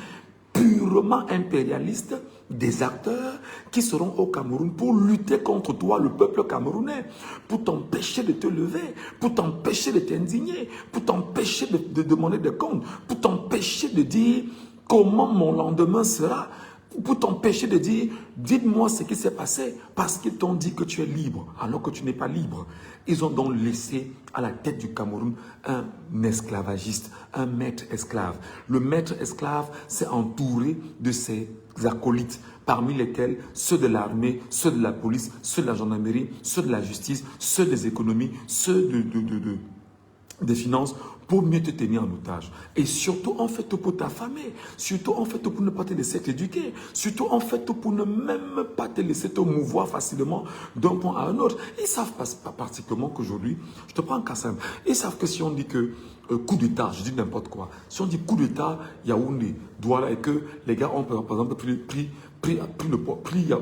purement impérialiste, des acteurs qui seront au Cameroun pour lutter contre toi, le peuple camerounais, pour t'empêcher de te lever, pour t'empêcher de t'indigner, pour t'empêcher de demander des comptes, pour t'empêcher de dire comment mon lendemain sera. pour t'empêcher de dire, dites-moi ce qui s'est passé, parce qu'ils t'ont dit que tu es libre, alors que tu n'es pas libre. Ils ont donc laissé à la tête du Cameroun un esclavagiste, un maître esclave. Le maître esclave s'est entouré de ses acolytes, parmi lesquels ceux de l'armée, ceux de la police, ceux de la gendarmerie, ceux de la justice, ceux des économies, ceux des finances, pour mieux te tenir en otage. Et surtout, en fait, pour t'affamer. Surtout, en fait, pour ne pas te laisser t'éduquer. Surtout, en fait, pour ne même pas te laisser te mouvoir facilement d'un point à un autre. Ils savent pas particulièrement qu'aujourd'hui, je te prends un cas simple, ils savent que si on dit que coup d'État, je dis n'importe quoi, si on dit coup d'État, Yaoundé, Douala, et que les gars ont, par exemple, pris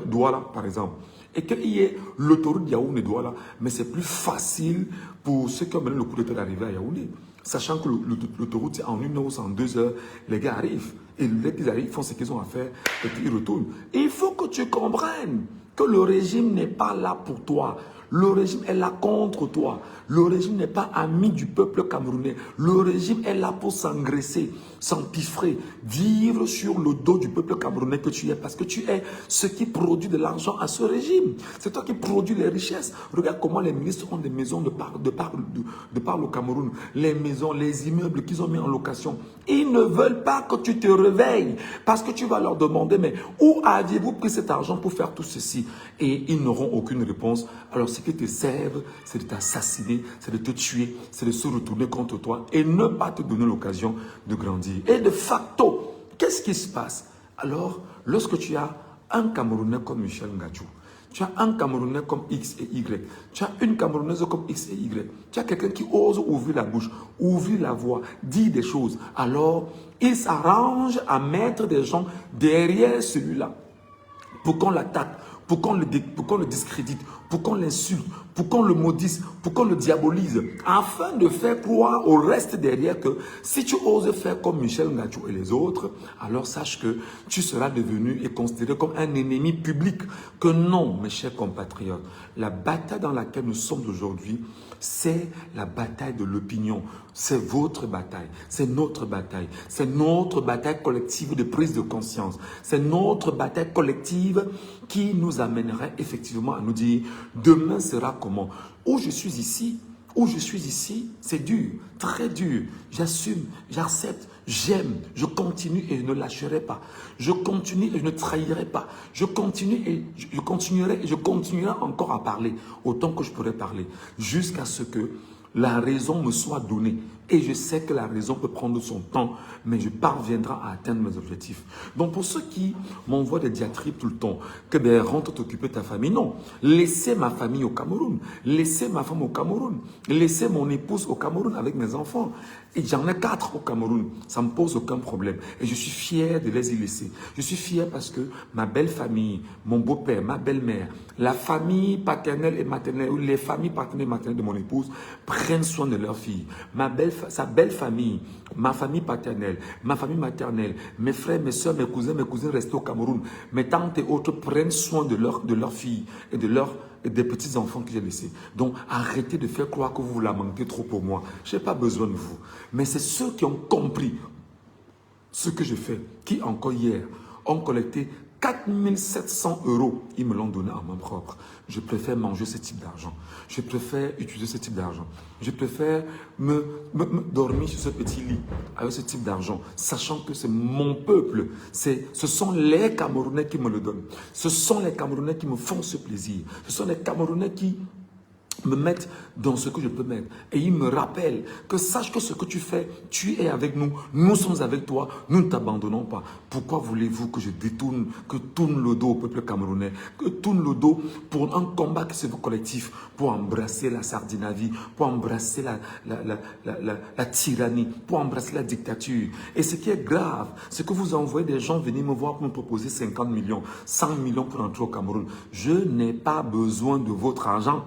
Douala, par exemple, et qu'il y ait l'autoroute Yaoundé-Douala, mais c'est plus facile pour ceux qui ont mené le coup d'État d'arriver à Yaoundé. Sachant que l'autoroute, en 1 heure ou en 2 heures, les gars arrivent. Et dès qu'ils arrivent, ils font ce qu'ils ont à faire et puis ils retournent. Et il faut que tu comprennes que le régime n'est pas là pour toi. Le régime est là contre toi. Le régime n'est pas ami du peuple camerounais. Le régime est là pour s'engraisser, s'empiffrer, vivre sur le dos du peuple camerounais que tu es. Parce que tu es ce qui produit de l'argent à ce régime. C'est toi qui produis les richesses. Regarde comment les ministres ont des maisons de par le Cameroun. Les maisons, les immeubles qu'ils ont mis en location. Ils ne veulent pas que tu te réveilles. Parce que tu vas leur demander, mais où aviez-vous pris cet argent pour faire tout ceci? Et ils n'auront aucune réponse. Alors ce qui te servent, c'est de t'assassiner, c'est de te tuer, c'est de se retourner contre toi et ne pas te donner l'occasion de grandir. Et de facto, qu'est-ce qui se passe? Alors, lorsque tu as un Camerounais comme Michel Ngattchou, tu as un Camerounais comme X et Y, tu as une Camerounaise comme X et Y, tu as quelqu'un qui ose ouvrir la bouche, ouvrir la voix, dire des choses, alors il s'arrange à mettre des gens derrière celui-là pour qu'on l'attaque, pour qu'on le discrédite, pour qu'on l'insulte, pour qu'on le maudisse, pour qu'on le diabolise, afin de faire croire au reste derrière que si tu oses faire comme Michel Ngattchou et les autres, alors sache que tu seras devenu et considéré comme un ennemi public. Que non, mes chers compatriotes, la bataille dans laquelle nous sommes aujourd'hui, c'est la bataille de l'opinion. C'est votre bataille, c'est notre bataille. C'est notre bataille collective de prise de conscience. C'est notre bataille collective qui nous amènerait effectivement à nous dire demain sera comment. Où je suis ici, c'est dur, très dur. J'assume, j'accepte, j'aime, je continue et je ne lâcherai pas. Je continue et je ne trahirai pas. Je continue et je continuerai et je continuerai encore à parler autant que je pourrai parler jusqu'à ce que la raison me soit donnée. Et je sais que la raison peut prendre son temps, mais je parviendrai à atteindre mes objectifs. Donc pour ceux qui m'envoient des diatribes tout le temps, que ben, rentre t'occuper de ta famille, non. Laissez ma famille au Cameroun, laissez ma femme au Cameroun, laissez mon épouse au Cameroun avec mes enfants. Et j'en ai 4 au Cameroun, ça ne me pose aucun problème. Et je suis fier de les y laisser. Je suis fier parce que ma belle famille, mon beau-père, ma belle-mère, la famille paternelle et maternelle, ou les familles paternelles et maternelles de mon épouse prennent soin de leur fille. Sa belle famille, ma famille paternelle, ma famille maternelle, mes frères, mes soeurs, mes cousins restés au Cameroun, mes tantes et autres prennent soin de leur fille et des petits enfants que j'ai laissés. Donc arrêtez de faire croire que vous la manquez trop pour moi. Je n'ai pas besoin de vous. Mais c'est ceux qui ont compris ce que je fais, qui encore hier ont collecté 4 700 €, ils me l'ont donné en main propre. Je préfère manger ce type d'argent. Je préfère utiliser ce type d'argent. Je préfère me dormir sur ce petit lit avec ce type d'argent, sachant que c'est mon peuple. Ce sont les Camerounais qui me le donnent. Ce sont les Camerounais qui me font ce plaisir. Ce sont les Camerounais qui me mettent dans ce que je peux mettre. Et ils me rappellent que sache que ce que tu fais, tu es avec nous, nous sommes avec toi, nous ne t'abandonnons pas. Pourquoi voulez-vous que je détourne, que tourne le dos au peuple camerounais, que tourne le dos pour un combat qui se veut collectif, pour embrasser la sardinavie, pour embrasser la tyrannie, pour embrasser la dictature. Et ce qui est grave, c'est que vous envoyez des gens venir me voir pour me proposer 50 millions, 100 millions pour entrer au Cameroun. Je n'ai pas besoin de votre argent.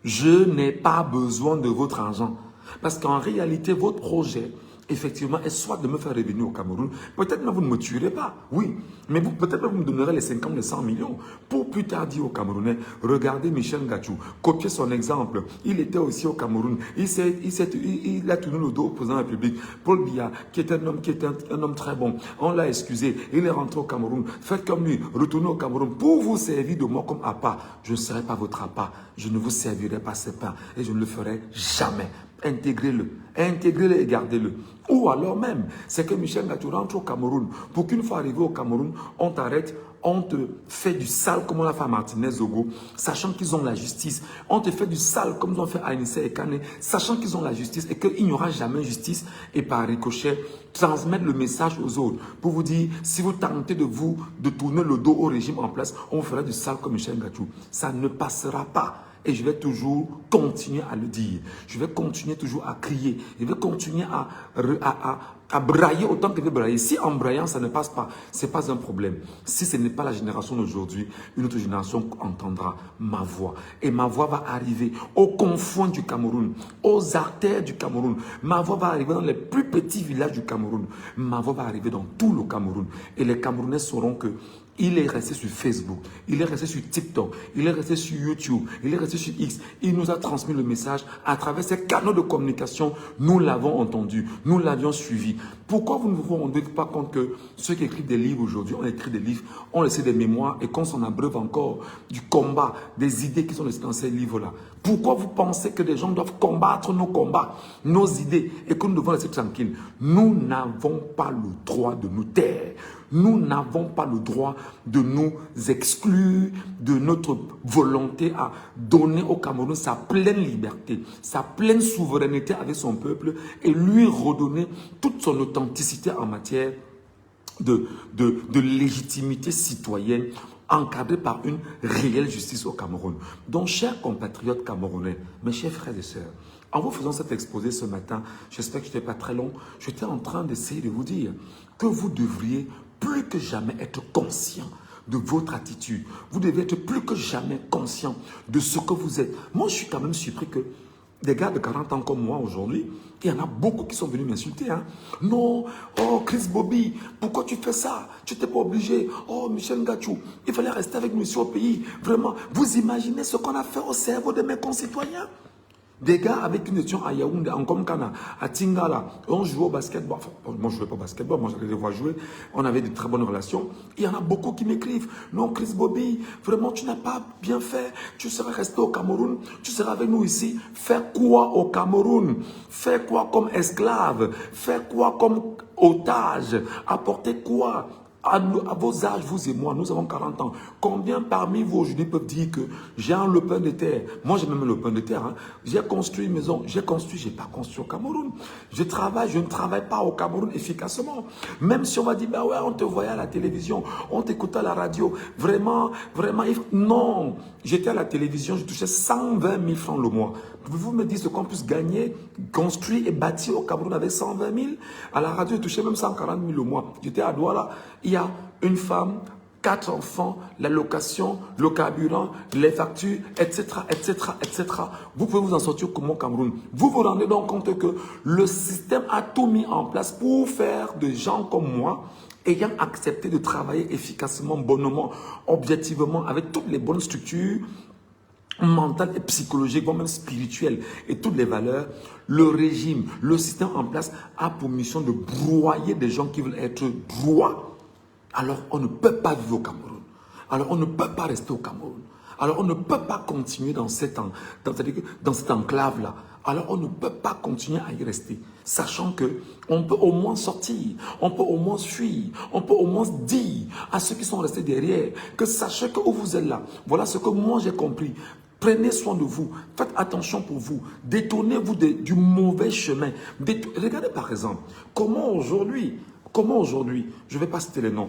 Je n'ai pas besoin de votre argent. Parce qu'en réalité, votre projet effectivement, est soit de me faire revenir au Cameroun. Peut-être même vous ne me tuerez pas, oui. Mais peut-être même vous me donnerez les 50, les 100 millions. Pour plus tard dire aux Camerounais, regardez Michel Ngachou, copiez son exemple. Il était aussi au Cameroun. Il a tourné le dos au président de la République. Paul Biya, qui est un homme très bon. On l'a excusé. Il est rentré au Cameroun. Faites comme lui. Retournez au Cameroun. Pour vous servir de moi comme appât. Je ne serai pas votre appât. Je ne vous servirai pas ces pains. Et je ne le ferai jamais. Intégrez-le. Intégrez-le et gardez-le. Ou alors même, c'est que Michel Ngachou rentre au Cameroun. Pour qu'une fois arrivé au Cameroun, on t'arrête, on te fait du sale comme on l'a fait à Martinez Zogo, sachant qu'ils ont la justice. On te fait du sale comme ils ont fait à Anissa et Kane, sachant qu'ils ont la justice et qu'il n'y aura jamais justice. Et par ricochet, transmettre le message aux autres pour vous dire, si vous tentez de tourner le dos au régime en place, on fera du sale comme Michel Ngachou. Ça ne passera pas. Et je vais toujours continuer à le dire. Je vais continuer toujours à crier. Je vais continuer à brailler autant que je vais brailler. Si en braillant, ça ne passe pas, ce n'est pas un problème. Si ce n'est pas la génération d'aujourd'hui, une autre génération entendra ma voix. Et ma voix va arriver aux confins du Cameroun, aux artères du Cameroun. Ma voix va arriver dans les plus petits villages du Cameroun. Ma voix va arriver dans tout le Cameroun. Et les Camerounais sauront que il est resté sur Facebook, il est resté sur TikTok, il est resté sur YouTube, il est resté sur X. Il nous a transmis le message à travers ces canaux de communication. Nous l'avons entendu, nous l'avions suivi. Pourquoi vous ne vous rendez pas compte que ceux qui écrivent des livres aujourd'hui, ont écrit des livres, ont laissé des mémoires et qu'on s'en abreuve encore du combat, des idées qui sont laissées dans ces livres-là? Pourquoi vous pensez que des gens doivent combattre nos combats, nos idées et que nous devons laisser tranquilles? Nous n'avons pas le droit de nous taire. Nous n'avons pas le droit de nous exclure de notre volonté à donner au Cameroun sa pleine liberté, sa pleine souveraineté avec son peuple et lui redonner toute son authenticité en matière de légitimité citoyenne encadrée par une réelle justice au Cameroun. Donc, chers compatriotes camerounais, mes chers frères et sœurs, en vous faisant cet exposé ce matin, j'espère que je n'étais pas très long, j'étais en train d'essayer de vous dire que vous devriez plus que jamais être conscient de votre attitude. Vous devez être plus que jamais conscient de ce que vous êtes. Moi, je suis quand même surpris que des gars de 40 ans comme moi aujourd'hui, il y en a beaucoup qui sont venus m'insulter. Hein. Non, oh Chris Bobby, pourquoi tu fais ça? Tu n'étais pas obligé. Oh Michel Ngachou, il fallait rester avec nous ici au pays. Vraiment, vous imaginez ce qu'on a fait au cerveau de mes concitoyens? Des gars avec qui nous étions à Yaoundé, en Komkana, à Tingala, on jouait au basketball. Enfin, moi, je ne jouais pas au basketball, moi, j'allais les voir jouer. On avait de très bonnes relations. Il y en a beaucoup qui m'écrivent. Non, Chris Bobby, vraiment, tu n'as pas bien fait. Tu serais resté au Cameroun. Tu seras avec nous ici. Faire quoi au Cameroun? Faire quoi comme esclave? Faire quoi comme otage? Apporter quoi? À vos âges, vous et moi, nous avons 40 ans. Combien parmi vous aujourd'hui peuvent dire que j'ai un lopin de terre? Moi, j'ai même un lopin de terre. Hein. J'ai construit une maison. J'ai construit, je n'ai pas construit au Cameroun. Je travaille, je ne travaille pas au Cameroun efficacement. Même si on va dire, bah ouais, on te voyait à la télévision, on t'écoutait à la radio. Vraiment, vraiment, non. J'étais à la télévision, je touchais 120 000 francs le mois. Pouvez-vous me dire ce qu'on puisse gagner, construire et bâtir au Cameroun avec 120 000? À la radio, je touchais même 140 000 le mois. J'étais à Douala. Il y a une femme, 4 enfants, la location, le carburant, les factures, etc., etc., etc. Vous pouvez vous en sortir comment au Cameroun? Vous vous rendez donc compte que le système a tout mis en place pour faire de gens comme moi, ayant accepté de travailler efficacement, bonnement, objectivement, avec toutes les bonnes structures, mentale et psychologique, voire même spirituelle et toutes les valeurs, le régime, le système en place a pour mission de broyer des gens qui veulent être droits. Alors on ne peut pas vivre au Cameroun. Alors on ne peut pas rester au Cameroun. Alors on ne peut pas continuer dans cette enclave-là. Alors on ne peut pas continuer à y rester. Sachant qu'on peut au moins sortir, on peut au moins fuir, on peut au moins dire à ceux qui sont restés derrière que sachez que où vous êtes là, voilà ce que moi j'ai compris. Prenez soin de vous, faites attention pour vous, détournez-vous du mauvais chemin. Regardez par exemple, comment aujourd'hui, je ne vais pas citer les noms,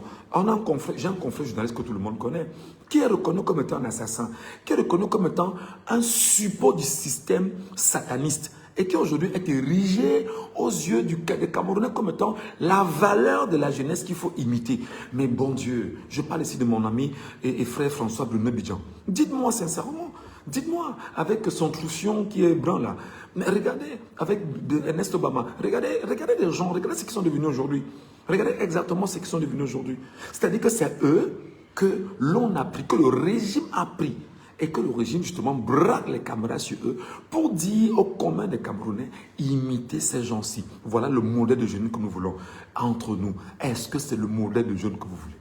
j'ai un confrère journaliste que tout le monde connaît, qui est reconnu comme étant un assassin, qui est reconnu comme étant un support du système sataniste et qui aujourd'hui est érigé aux yeux des Camerounais comme étant la valeur de la jeunesse qu'il faut imiter. Mais bon Dieu, je parle ici de mon ami et frère François Bruno Bidjan. Dites-moi sincèrement, Dites-moi, avec son troufion qui est brun là. Mais regardez, avec Ernest Obama, regardez les gens, regardez ce qu'ils sont devenus aujourd'hui. Regardez exactement ce qu'ils sont devenus aujourd'hui. C'est-à-dire que c'est eux que l'on a pris, que le régime a pris. Et que le régime, justement, braque les caméras sur eux pour dire au commun des Camerounais, imitez ces gens-ci. Voilà le modèle de jeunes que nous voulons entre nous. Est-ce que c'est le modèle de jeunes que vous voulez?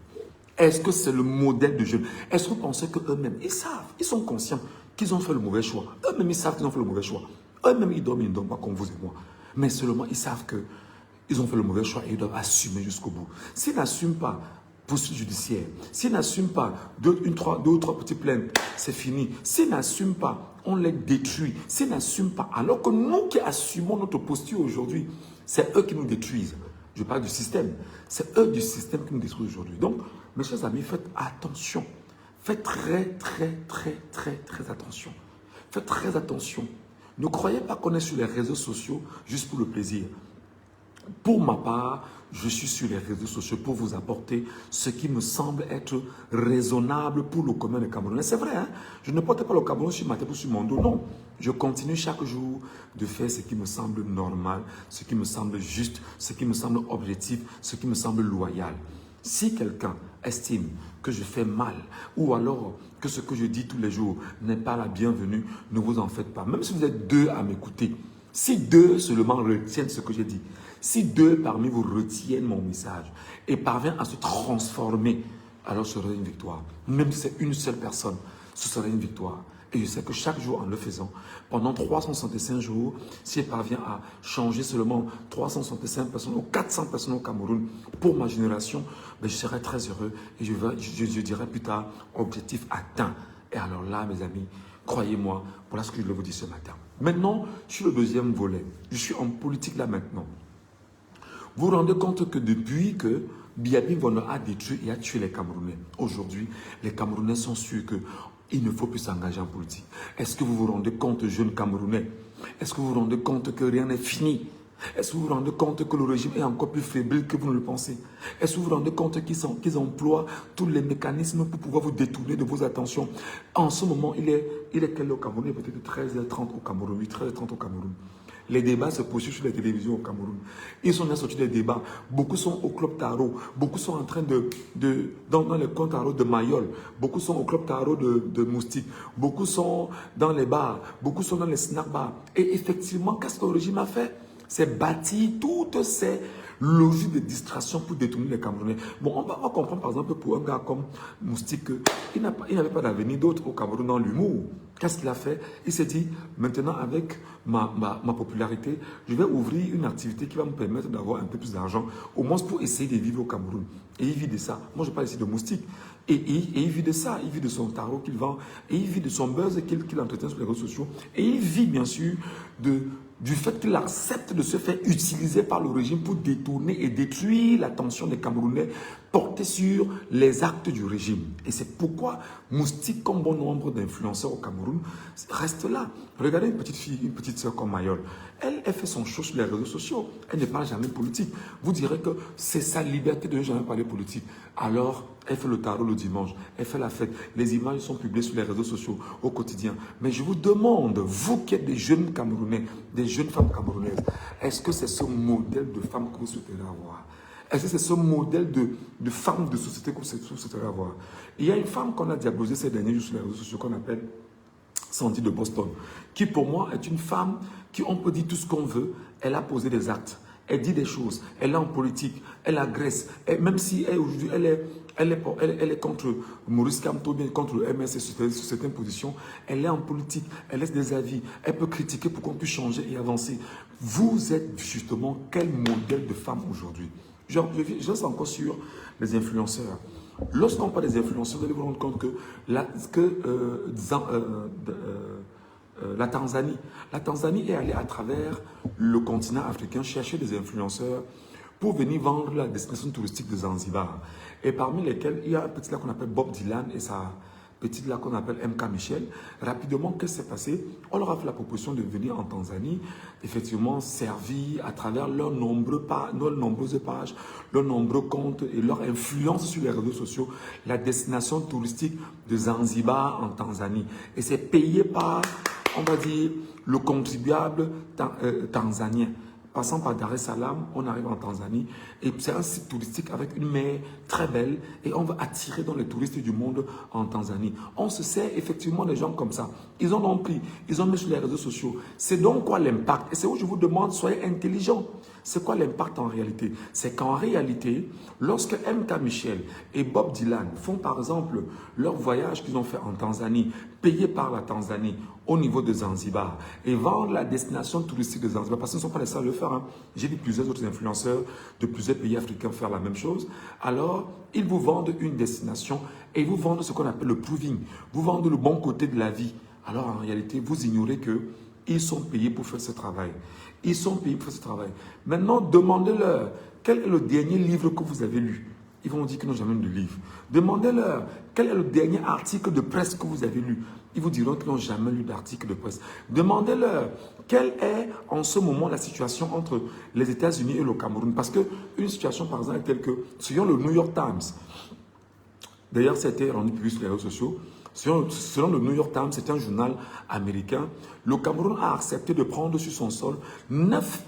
Est-ce que c'est le modèle de jeunes? Est-ce que vous pensez qu'eux-mêmes, ils savent, ils sont conscients qu'ils ont fait le mauvais choix? Eux-mêmes, ils savent qu'ils ont fait le mauvais choix. Eux-mêmes, ils ne dorment pas comme vous et moi. Mais seulement, ils savent qu'ils ont fait le mauvais choix et ils doivent assumer jusqu'au bout. S'ils n'assument pas, poursuite judiciaire. S'ils n'assument pas, deux ou trois petites plaintes, c'est fini. S'ils n'assument pas, on les détruit. S'ils n'assument pas, alors que nous qui assumons notre posture aujourd'hui, c'est eux qui nous détruisent. Je parle du système. C'est eux du système qui nous détruisent aujourd'hui. Donc, mes chers amis, faites attention. Faites très attention. Faites très attention. Ne croyez pas qu'on est sur les réseaux sociaux juste pour le plaisir. Pour ma part, je suis sur les réseaux sociaux pour vous apporter ce qui me semble être raisonnable pour le commun des Camerounais. C'est vrai, hein? Je ne porte pas le Cameroun sur ma tête ou sur mon dos, non. Je continue chaque jour de faire ce qui me semble normal, ce qui me semble juste, ce qui me semble objectif, ce qui me semble loyal. Si quelqu'un estime que je fais mal ou alors que ce que je dis tous les jours n'est pas la bienvenue, ne vous en faites pas. Même si vous êtes deux à m'écouter, si deux seulement retiennent ce que j'ai dit, si deux parmi vous retiennent mon message et parviennent à se transformer, alors ce serait une victoire. Même si c'est une seule personne, ce serait une victoire. Et je sais que chaque jour, en le faisant, pendant 365 jours, si elle parvient à changer seulement 365 personnes ou 400 personnes au Cameroun pour ma génération, ben je serai très heureux et je dirai plus tard, objectif atteint. Et alors là, mes amis, croyez-moi, voilà ce que je voulais vous dire ce matin. Maintenant, sur le deuxième volet, je suis en politique là maintenant. Vous vous rendez compte que depuis que Biabi Mvono a détruit et a tué les Camerounais, aujourd'hui, les Camerounais sont sûrs qu'il ne faut plus s'engager en politique. Est-ce que vous vous rendez compte, jeunes Camerounais? Est-ce que vous vous rendez compte que rien n'est fini? Est-ce que vous vous rendez compte que le régime est encore plus fébrile que vous ne le pensez? Est-ce que vous vous rendez compte qu'ils emploient tous les mécanismes pour pouvoir vous détourner de vos attentions? En ce moment, il est quelle heure au Cameroun? Il est peut-être 13h30 au Cameroun, oui, 13h30 au Cameroun. Les débats se poursuivent sur les télévisions au Cameroun. Ils sont sortis des débats. Beaucoup sont au club tarot. Beaucoup sont en train dans les coins tarot de Mayol. Beaucoup sont au club tarot de Moustique. Beaucoup sont dans les bars. Beaucoup sont dans les snack bars. Et effectivement, qu'est-ce que le régime a fait? C'est bâtir toutes ces logiques de distraction pour détourner les Camerounais. Bon, on va comprendre par exemple pour un gars comme Moustique qu'il n'avait pas d'avenir d'autre au Cameroun dans l'humour. Qu'est-ce qu'il a fait? Il s'est dit, maintenant avec ma popularité, je vais ouvrir une activité qui va me permettre d'avoir un peu plus d'argent, au moins pour essayer de vivre au Cameroun. Et il vit de ça. Moi, je parle ici de Moustique. Et il vit de ça. Il vit de son tarot qu'il vend. Et il vit de son buzz qu'il entretient sur les réseaux sociaux. Et il vit bien sûr du fait qu'il accepte de se faire utiliser par le régime pour détourner et détruire l'attention des Camerounais portée sur les actes du régime. Et c'est pourquoi Moustique, comme bon nombre d'influenceurs au Cameroun, reste là. Regardez une petite fille, une petite soeur comme Mayol. Elle fait son show sur les réseaux sociaux. Elle ne parle jamais politique. Vous direz que c'est sa liberté de ne jamais parler politique. Alors, elle fait le tarot le dimanche. Elle fait la fête. Les images sont publiées sur les réseaux sociaux au quotidien. Mais je vous demande, vous qui êtes des jeunes Camerounais, des jeunes femmes camerounaises, est-ce que c'est ce modèle de femme que vous souhaitez avoir? Est-ce que c'est ce modèle de femme de société que vous souhaitez avoir? Il y a une femme qu'on a diabolisée ces derniers jours sur les réseaux sociaux qu'on appelle Sandy de Boston, qui pour moi est une femme qui, on peut dire tout ce qu'on veut, elle a posé des actes, elle dit des choses, elle est en politique, elle agresse, et même si aujourd'hui elle est contre Maurice Kamto, bien contre le MS sur certaines positions, elle est en politique, elle laisse des avis, elle peut critiquer pour qu'on puisse changer et avancer. Vous êtes justement quel modèle de femme aujourd'hui? Je reste encore sur les influenceurs. Lorsqu'on parle des influenceurs, vous allez vous rendre compte que la Tanzanie est allée à travers le continent africain chercher des influenceurs pour venir vendre la destination touristique de Zanzibar. Et parmi lesquels, il y a un petit là qu'on appelle Bob Dylan et sa petit là qu'on appelle MK Michel. Rapidement, qu'est-ce qui s'est passé? On leur a fait la proposition de venir en Tanzanie, effectivement servir à travers leurs nombreuses pages, leurs nombreux comptes et leur influence sur les réseaux sociaux, la destination touristique de Zanzibar en Tanzanie. Et c'est payé par, on va dire, le contribuable tanzanien. Passant par Dar es Salaam, on arrive en Tanzanie et c'est un site touristique avec une mer très belle et on va attirer dans les touristes du monde en Tanzanie. On se sert effectivement des gens comme ça. Ils en ont pris, ils ont mis sur les réseaux sociaux. C'est donc quoi l'impact? Et c'est où je vous demande, soyez intelligents. C'est quoi l'impact en réalité? C'est qu'en réalité, lorsque MK Michel et Bob Dylan font par exemple leur voyage qu'ils ont fait en Tanzanie, payé par la Tanzanie au niveau de Zanzibar et vendent la destination touristique de Zanzibar, parce qu'ils ne sont pas les seuls à le faire. Hein. J'ai vu plusieurs autres influenceurs de plusieurs pays africains faire la même chose. Alors, ils vous vendent une destination et ils vous vendent ce qu'on appelle le proving. Vous vendent le bon côté de la vie. Alors, en réalité, vous ignorez qu'ils sont payés pour faire ce travail. Ils sont payés pour faire ce travail. Maintenant, demandez-leur quel est le dernier livre que vous avez lu. Ils vont vous dire qu'ils n'ont jamais lu de livre. Demandez-leur quel est le dernier article de presse que vous avez lu. Ils vous diront qu'ils n'ont jamais lu d'article de presse. Demandez-leur quelle est en ce moment la situation entre les États-Unis et le Cameroun. Parce qu'une situation, par exemple, est telle que, selon le New York Times, d'ailleurs, ça a été rendu public sur les réseaux sociaux, selon le New York Times, c'est un journal américain, le Cameroun a accepté de prendre sur son sol 9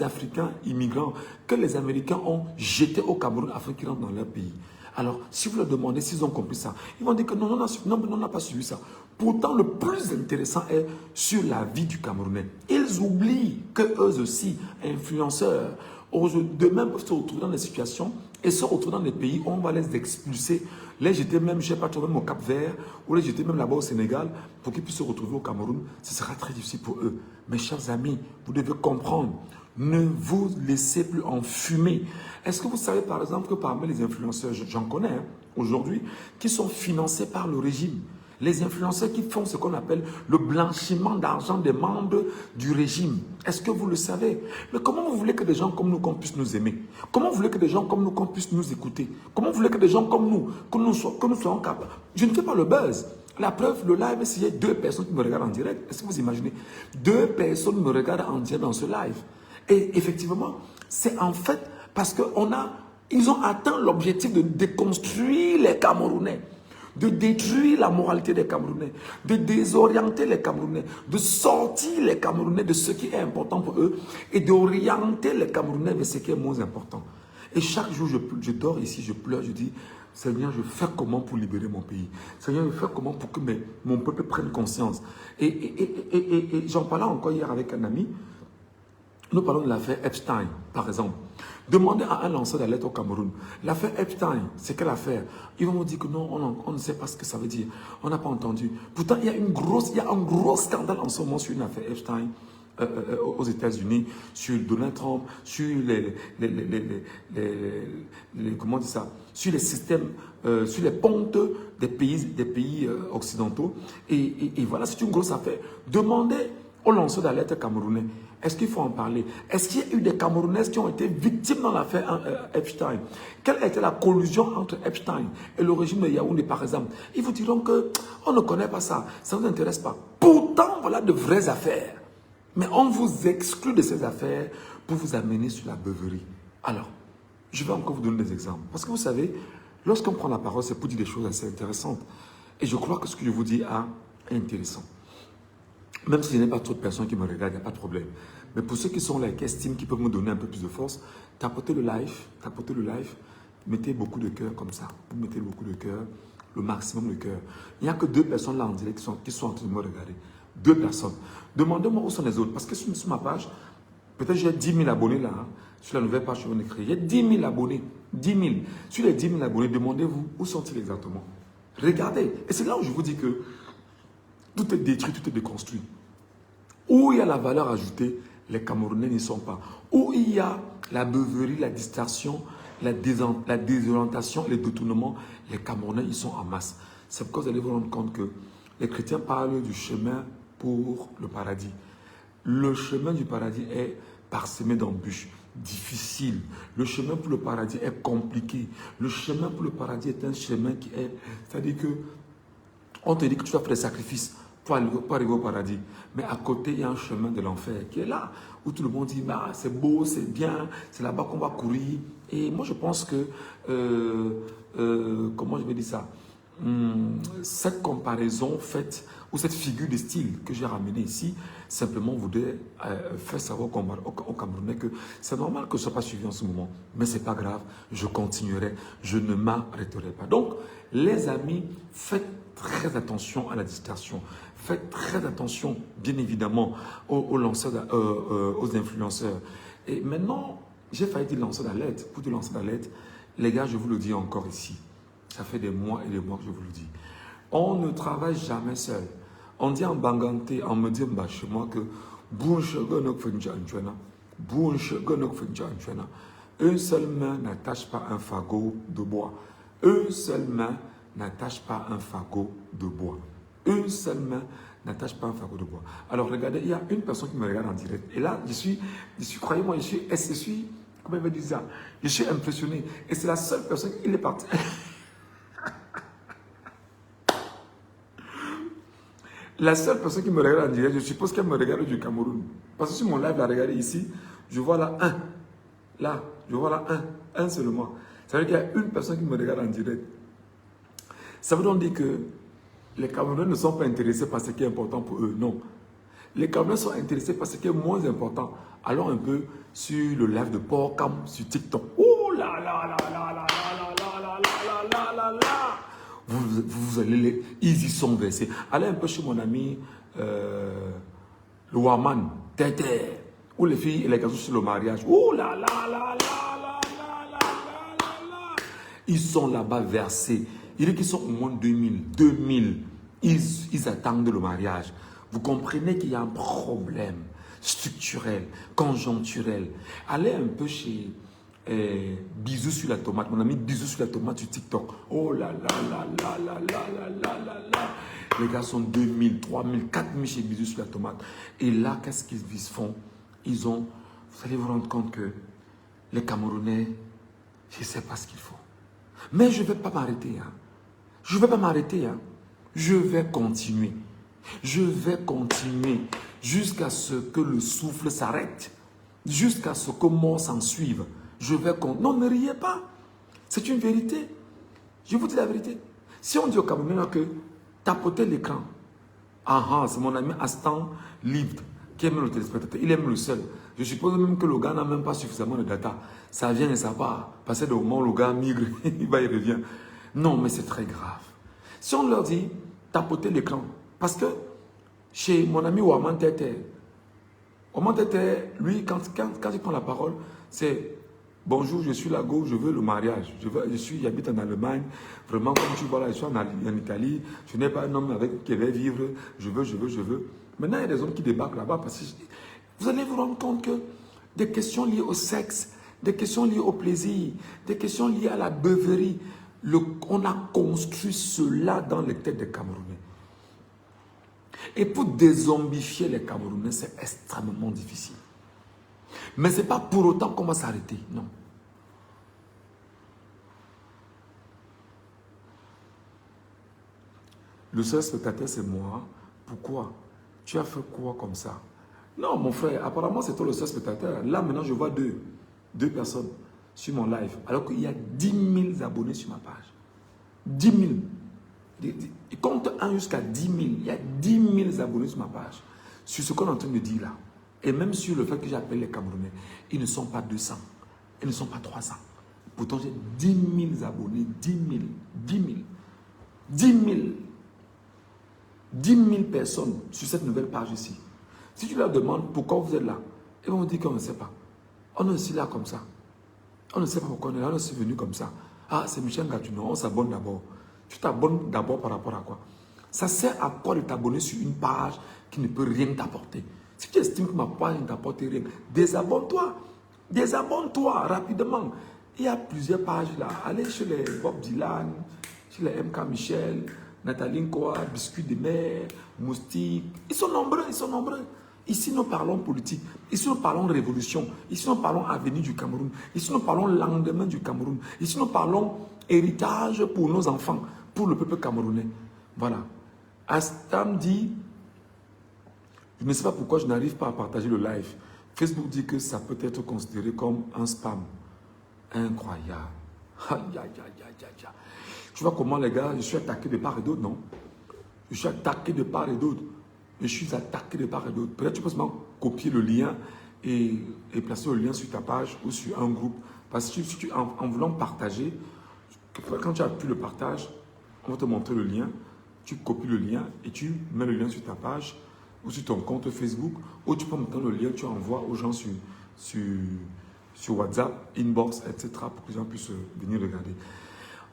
Africains immigrants que les Américains ont jetés au Cameroun afin qu'ils rentrent dans leur pays. Alors, si vous leur demandez s'ils ont compris ça, ils vont dire que non, on n'a pas suivi ça. Pourtant, le plus intéressant est sur la vie du Camerounais. Ils oublient qu'eux aussi, influenceurs, demain peuvent se retrouver dans des situations et se retrouver dans des pays où on va les expulser, les jeter même, je ne sais pas, même au Cap-Vert, ou les jeter même là-bas au Sénégal, pour qu'ils puissent se retrouver au Cameroun. Ce sera très difficile pour eux. Mes chers amis, vous devez comprendre, ne vous laissez plus enfumer. Est-ce que vous savez par exemple que parmi les influenceurs, j'en connais hein, aujourd'hui, qui sont financés par le régime? Les influenceurs qui font ce qu'on appelle le blanchiment d'argent des membres du régime. Est-ce que vous le savez? Mais comment vous voulez que des gens comme nous, qu'on puisse nous aimer? Comment vous voulez que des gens comme nous, qu'on puisse nous écouter? Comment vous voulez que des gens comme nous, que nous soyons capables? Je ne fais pas le buzz. La preuve, le live, c'est qu'il y a 2 personnes qui me regardent en direct. Est-ce que vous imaginez? 2 personnes me regardent en direct dans ce live. Et effectivement, c'est en fait parce qu'ils ont atteint l'objectif de déconstruire les Camerounais, de détruire la moralité des Camerounais, de désorienter les Camerounais, de sortir les Camerounais de ce qui est important pour eux et d'orienter les Camerounais vers ce qui est moins important. Et chaque jour, je dors ici, je pleure, je dis, Seigneur, je fais comment pour libérer mon pays? Seigneur, je fais comment pour que mon peuple prenne conscience? Et j'en parlais encore hier avec un ami. Nous parlons de l'affaire Epstein, par exemple. Demandez à un lanceur d'alerte au Cameroun. L'affaire Epstein, c'est quelle affaire? Ils vont vous dire que non, on ne sait pas ce que ça veut dire. On n'a pas entendu. Pourtant, il y a un gros scandale en ce moment sur une affaire Epstein aux États-Unis, sur Donald Trump, sur comment on dit ça, sur les systèmes, sur les pontes des pays occidentaux. Et voilà, c'est une grosse affaire. Demandez aux lanceurs d'alerte camerounais. Est-ce qu'il faut en parler? Est-ce qu'il y a eu des Camerounaises qui ont été victimes dans l'affaire Epstein? Quelle a été la collusion entre Epstein et le régime de Yaoundé, par exemple? Ils vous diront qu'on ne connaît pas ça, ça ne nous intéresse pas. Pourtant, voilà de vraies affaires. Mais on vous exclut de ces affaires pour vous amener sur la beuverie. Alors, je vais encore vous donner des exemples. Parce que vous savez, lorsqu'on prend la parole, c'est pour dire des choses assez intéressantes. Et je crois que ce que je vous dis est intéressant. Même si je n'ai pas trop de personnes qui me regardent, il n'y a pas de problème. Mais pour ceux qui sont là et qui estiment qu'ils peuvent me donner un peu plus de force, tapotez le live, mettez beaucoup de cœur comme ça. Vous mettez beaucoup de cœur, le maximum de cœur. Il n'y a que 2 personnes là en direct qui sont en train de me regarder. 2 personnes. Demandez-moi où sont les autres. Parce que sur ma page, peut-être j'ai 10 000 abonnés là. Hein, sur la nouvelle page que je viens de créer. Il y a 10 000 abonnés. 10 000. Sur les 10 000 abonnés, demandez-vous où sont-ils exactement. Regardez. Et c'est là où je vous dis que tout est détruit, tout est déconstruit. Où il y a la valeur ajoutée, les Camerounais n'y sont pas. Où il y a la beuverie, la distraction, la désorientation, les détournements, les Camerounais, ils sont en masse. C'est pourquoi vous allez vous rendre compte que les chrétiens parlent du chemin pour le paradis. Le chemin du paradis est parsemé d'embûches, difficile. Le chemin pour le paradis est compliqué. Le chemin pour le paradis est un chemin qui est... C'est-à-dire que On te dit que tu dois faire des sacrifices pour arriver au paradis. Mais à côté, il y a un chemin de l'enfer qui est là, où tout le monde dit, bah, c'est beau, c'est bien, c'est là-bas qu'on va courir. Et moi, je pense que, comment je vais dire ça, cette comparaison faite, ou cette figure de style que j'ai ramenée ici, simplement voudrait faire savoir aux Camerounais que c'est normal que je ne sois pas suivi en ce moment, mais ce n'est pas grave, je continuerai, je ne m'arrêterai pas. Donc, les amis, faites très attention à la distraction. Faites très attention, bien évidemment, aux lanceurs, aux influenceurs. Et maintenant, j'ai failli dire lanceur d'alerte. Pour dire lanceur d'alerte, les gars, je vous le dis encore ici. Ça fait des mois et des mois que je vous le dis. On ne travaille jamais seul. On dit en banganté, on me dit chez moi que une seule main n'attache pas un fagot de bois. Une seule main n'attache pas un fagot de bois. Une seule main n'attache pas un fagot de bois. Alors regardez, il y a une personne qui me regarde en direct. Et là, croyez-moi, je suis, comment il va dire ça? Je suis impressionné. Et c'est la seule personne, il est parti. La seule personne qui me regarde en direct, je suppose qu'elle me regarde du Cameroun. Parce que sur mon live, la regardez ici, je vois là un. Là, je vois là un seulement. Ça veut dire qu'il y a une personne qui me regarde en direct. Ça veut donc dire que les Camerounais ne sont pas intéressés par ce qui est important pour eux. Non. Les Camerounais sont intéressés par ce qui est moins important. Allons un peu sur le live de Porcam sur TikTok. Oh là là là là là là là là là là là là. Vous allez ils y sont versés. Allez un peu chez mon ami le Waman, Tete, où les filles et les garçons sur le mariage. Oh là là là là là là là là. Ils sont là-bas versés. Il dit qu'ils sont au moins 2000. Ils attendent le mariage. Vous comprenez qu'il y a un problème structurel, conjoncturel. Allez un peu chez Bisous sur la tomate. Mon ami Bisous sur la tomate sur TikTok. Oh là là là là là là là là là là. Les gars sont 2000, 3000, 4000 chez Bisous sur la tomate. Et là, qu'est-ce qu'ils font? Vous allez vous rendre compte que les Camerounais, je ne sais pas ce qu'il faut. Mais je ne vais pas m'arrêter. Hein. Je ne vais pas m'arrêter. Hein. Je vais continuer. Je vais continuer jusqu'à ce que le souffle s'arrête. Jusqu'à ce que mort s'en suive. Je vais continuer. Non, ne riez pas. C'est une vérité. Je vous dis la vérité. Si on dit au Camerounais que tapoter l'écran, c'est mon ami Astan Livre qui aime le téléspectateur. Il aime le seul. Je suppose même que le gars n'a même pas suffisamment de data. Ça vient et ça part. Parce que au moment où le gars migre, il va et revient. Non, mais c'est très grave. Si on leur dit tapoter l'écran, parce que chez mon ami Waman Tete, lui, quand il prend la parole, c'est bonjour, je suis Lago, je veux le mariage. J'habite en Allemagne. Vraiment, comme tu vois là, je suis en Italie. Je n'ai pas un homme avec qui va vivre. Je veux. Maintenant, il y a des hommes qui débarquent là-bas parce que vous allez vous rendre compte que des questions liées au sexe, des questions liées au plaisir, des questions liées à la beuverie, on a construit cela dans les têtes des Camerounais. Et pour dézombifier les Camerounais, c'est extrêmement difficile. Mais ce n'est pas pour autant qu'on va s'arrêter, non. Le seul spectateur, c'est moi. Pourquoi? Tu as fait quoi comme ça? Non, mon frère, apparemment, c'est toi le seul spectateur. Là, maintenant, je vois deux personnes sur mon live, alors qu'il y a 10 000 abonnés sur ma page. 10 000. Il compte 1 jusqu'à 10 000. Il y a 10 000 abonnés sur ma page. Sur ce qu'on est en train de dire là. Et même sur le fait que j'appelle les Camerounais, ils ne sont pas 200. Ils ne sont pas 300. Pourtant, j'ai 10 000 abonnés. 10 000. 10 000. 10 000. 10 000 personnes sur cette nouvelle page ici. Si tu leur demandes pourquoi vous êtes là, ils vont dire qu'on ne sait pas. On est aussi là comme ça. On ne sait pas pourquoi on est là, on est venu comme ça. Ah, c'est Michel Gatuno, on s'abonne d'abord. Tu t'abonnes d'abord par rapport à quoi? Ça sert à quoi de t'abonner sur une page qui ne peut rien t'apporter? Si tu estimes que ma page ne t'apporte rien, désabonne-toi. Désabonne-toi rapidement. Il y a plusieurs pages là. Allez chez les Bob Dylan, chez les MK Michel, Nathalie Nkoa, Biscuit de mer, Moustique. Ils sont nombreux, ils sont nombreux. Ici, nous parlons politique. Ici, nous parlons révolution. Ici, nous parlons avenir du Cameroun. Ici, nous parlons lendemain du Cameroun. Ici, nous parlons héritage pour nos enfants, pour le peuple camerounais. Voilà. Astam dit, je ne sais pas pourquoi je n'arrive pas à partager le live. Facebook dit que ça peut être considéré comme un spam. Incroyable. Aïe, aïe, aïe, aïe, aïe. Tu vois comment les gars, je suis attaqué de part et d'autre, non? Je suis attaqué de part et d'autre. Je suis attaqué de part et d'autre. Peut-être tu peux seulement copier le lien et placer le lien sur ta page ou sur un groupe. Parce que si tu, en voulant partager, quand tu as pu le partage, on va te montrer le lien. Tu copies le lien et tu mets le lien sur ta page ou sur ton compte Facebook. Ou tu peux mettre le lien, tu envoies aux gens sur WhatsApp, inbox, etc. pour que les gens puissent venir regarder.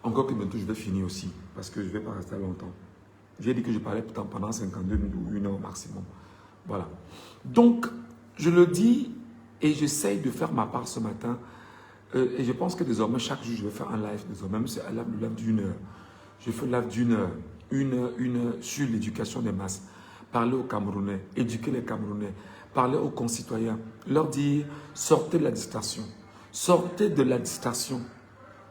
Encore que bientôt je vais finir aussi parce que je ne vais pas rester longtemps. J'ai dit que je parlais pendant 52 minutes ou 1 heure maximum. Voilà. Donc, je le dis et j'essaye de faire ma part ce matin. Et je pense que désormais, chaque jour, je vais faire un live. Désormais, même si c'est un live d'1 heure. Je fais un live d'1 heure. Une heure sur l'éducation des masses. Parler aux Camerounais, éduquer les Camerounais, parler aux concitoyens, leur dire sortez de la distraction. Sortez de la distraction.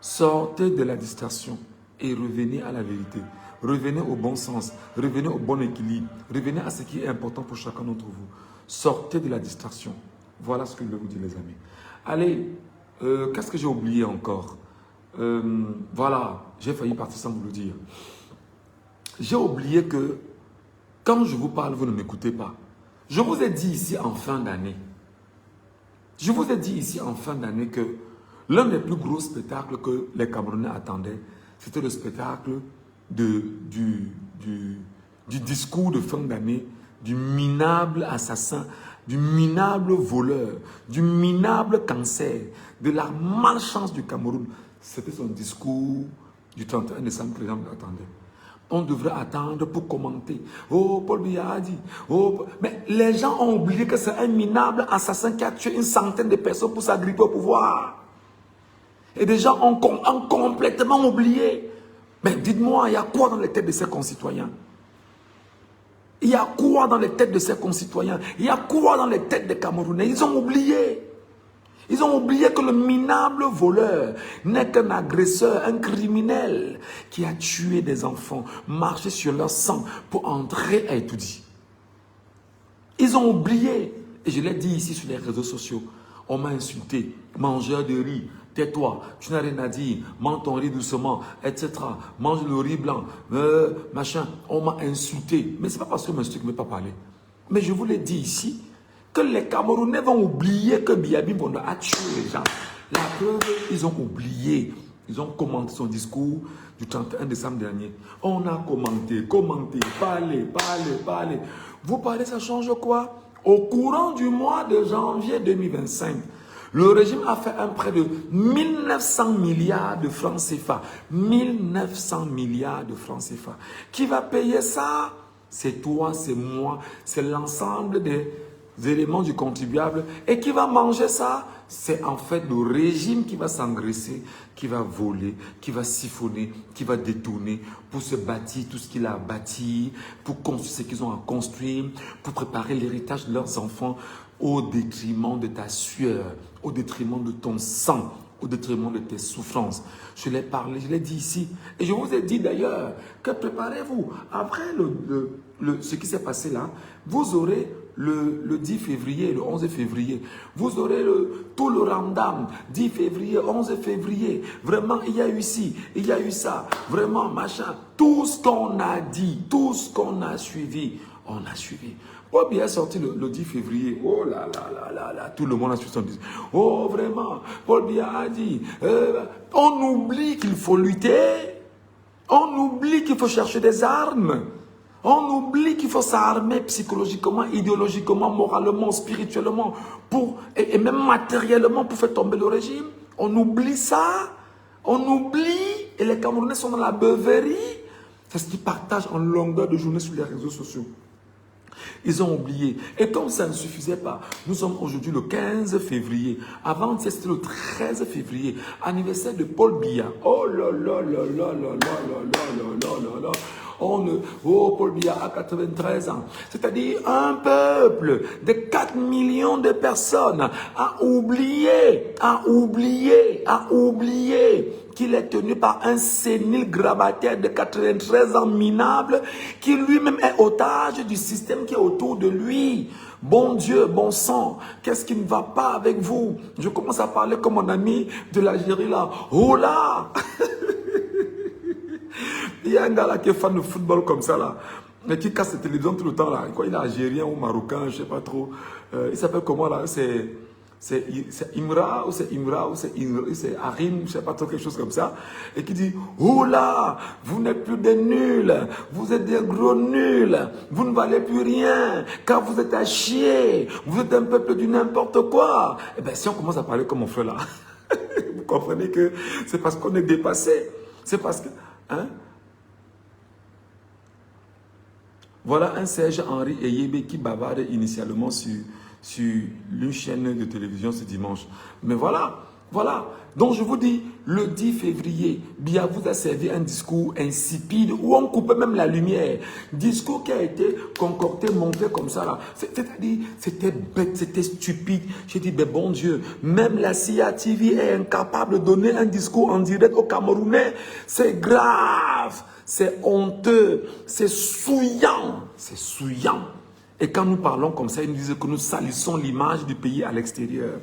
Sortez de la distraction et revenez à la vérité. Revenez au bon sens, revenez au bon équilibre, revenez à ce qui est important pour chacun d'entre vous. Sortez de la distraction. Voilà ce que je vais vous dire, les amis. Allez, qu'est-ce que j'ai oublié encore? Voilà, j'ai failli partir sans vous le dire. J'ai oublié que quand je vous parle, vous ne m'écoutez pas. Je vous ai dit ici en fin d'année, je vous ai dit ici en fin d'année que l'un des plus gros spectacles que les Camerounais attendaient, c'était le spectacle du discours de fin d'année, du minable assassin, du minable voleur, du minable cancer, de la malchance du Cameroun. C'était son discours du 31 décembre que les gens attendaient. On devrait attendre pour commenter. Oh, Paul Biya a dit. Oh, mais les gens ont oublié que c'est un minable assassin qui a tué une centaine de personnes pour s'agripper au pouvoir. Et des gens ont complètement oublié. Mais dites-moi, il y a quoi dans les têtes de ces concitoyens? Il y a quoi dans les têtes de ces concitoyens? Il y a quoi dans les têtes des Camerounais? Ils ont oublié. Ils ont oublié que le minable voleur n'est qu'un agresseur, un criminel qui a tué des enfants, marché sur leur sang pour entrer à étudier. Ils ont oublié. Et je l'ai dit ici sur les réseaux sociaux. On m'a insulté, mangeur de riz, tais-toi, tu n'as rien à dire, mange ton riz doucement, etc. Mange le riz blanc, machin. On m'a insulté. Mais ce n'est pas parce que je m'insulte que je ne vais pas parler. Mais je vous l'ai dit ici, que les Camerounais vont oublier que Biyabi Bondo a tué les gens. La preuve, ils ont oublié. Ils ont commenté son discours du 31 décembre dernier. On a commenté, parlé. Vous parlez, ça change quoi? Au courant du mois de janvier 2025, le régime a fait un prêt de 1900 milliards de francs CFA. 1900 milliards de francs CFA. Qui va payer ça? C'est toi, c'est moi, c'est l'ensemble des éléments du contribuable. Et qui va manger ça? C'est en fait le régime qui va s'engraisser, qui va voler, qui va siphonner, qui va détourner pour se bâtir tout ce qu'il a à bâtir, pour construire ce qu'ils ont à construire, pour préparer l'héritage de leurs enfants au détriment de ta sueur, au détriment de ton sang, au détriment de tes souffrances. Je l'ai parlé, je l'ai dit ici. Et je vous ai dit d'ailleurs que préparez-vous. Après ce qui s'est passé là, vous aurez le 10 février, le 11 février. Vous aurez tout le Ramadan, 10 février, 11 février. Vraiment, il y a eu ci, il y a eu ça. Vraiment, machin. Tout ce qu'on a dit, tout ce qu'on a suivi, on a suivi. Paul Biya est sorti le 10 février. Oh là là là là là. Tout le monde a suivi son discours. Oh vraiment, Paul Biya a dit. On oublie qu'il faut lutter. On oublie qu'il faut chercher des armes. On oublie qu'il faut s'armer psychologiquement, idéologiquement, moralement, spirituellement, et même matériellement pour faire tomber le régime. On oublie ça. On oublie. Et les Camerounais sont dans la beuverie. C'est ce qu'ils partagent en longueur de journée sur les réseaux sociaux. Ils ont oublié. Et comme ça ne suffisait pas, nous sommes aujourd'hui le 15 février. Avant, c'était le 13 février, anniversaire de Paul Biya. Oh là là là là là là là là là là là. Paul Biya a 93 ans. C'est-à-dire un peuple de 4 millions de personnes a oublié qu'il est tenu par un sénile grabataire de 93 ans minable, qui lui-même est otage du système qui est autour de lui. Bon Dieu, bon sang, qu'est-ce qui ne va pas avec vous? Je commence à parler comme mon ami de l'Algérie là. Oh là! Il y a un gars là qui est fan de football comme ça là, mais qui casse la télévision tout le temps là. Quoi, il est algérien ou marocain, je ne sais pas trop. Il s'appelle comment là? C'est Imra ou c'est Arim, je ne sais pas trop, quelque chose comme ça. Et qui dit, oh là, vous n'êtes plus des nuls, vous êtes des gros nuls, vous ne valez plus rien, car vous êtes à chier, vous êtes un peuple du n'importe quoi. Eh bien, si on commence à parler comme mon frère là, vous comprenez que c'est parce qu'on est dépassé. C'est parce que... Hein? Voilà un Serge Henri Eyebe qui bavarde initialement sur une chaîne de télévision ce dimanche. Mais voilà. Donc je vous dis, le 10 février, Biya vous a servi un discours insipide où on coupait même la lumière. Discours qui a été concocté, monté comme ça là. C'est-à-dire, c'était bête, c'était stupide. J'ai dit, ben bon Dieu, même la CIA TV est incapable de donner un discours en direct aux Camerounais. C'est grave, c'est honteux, c'est souillant, c'est souillant. Et quand nous parlons comme ça, ils nous disent que nous salissons l'image du pays à l'extérieur.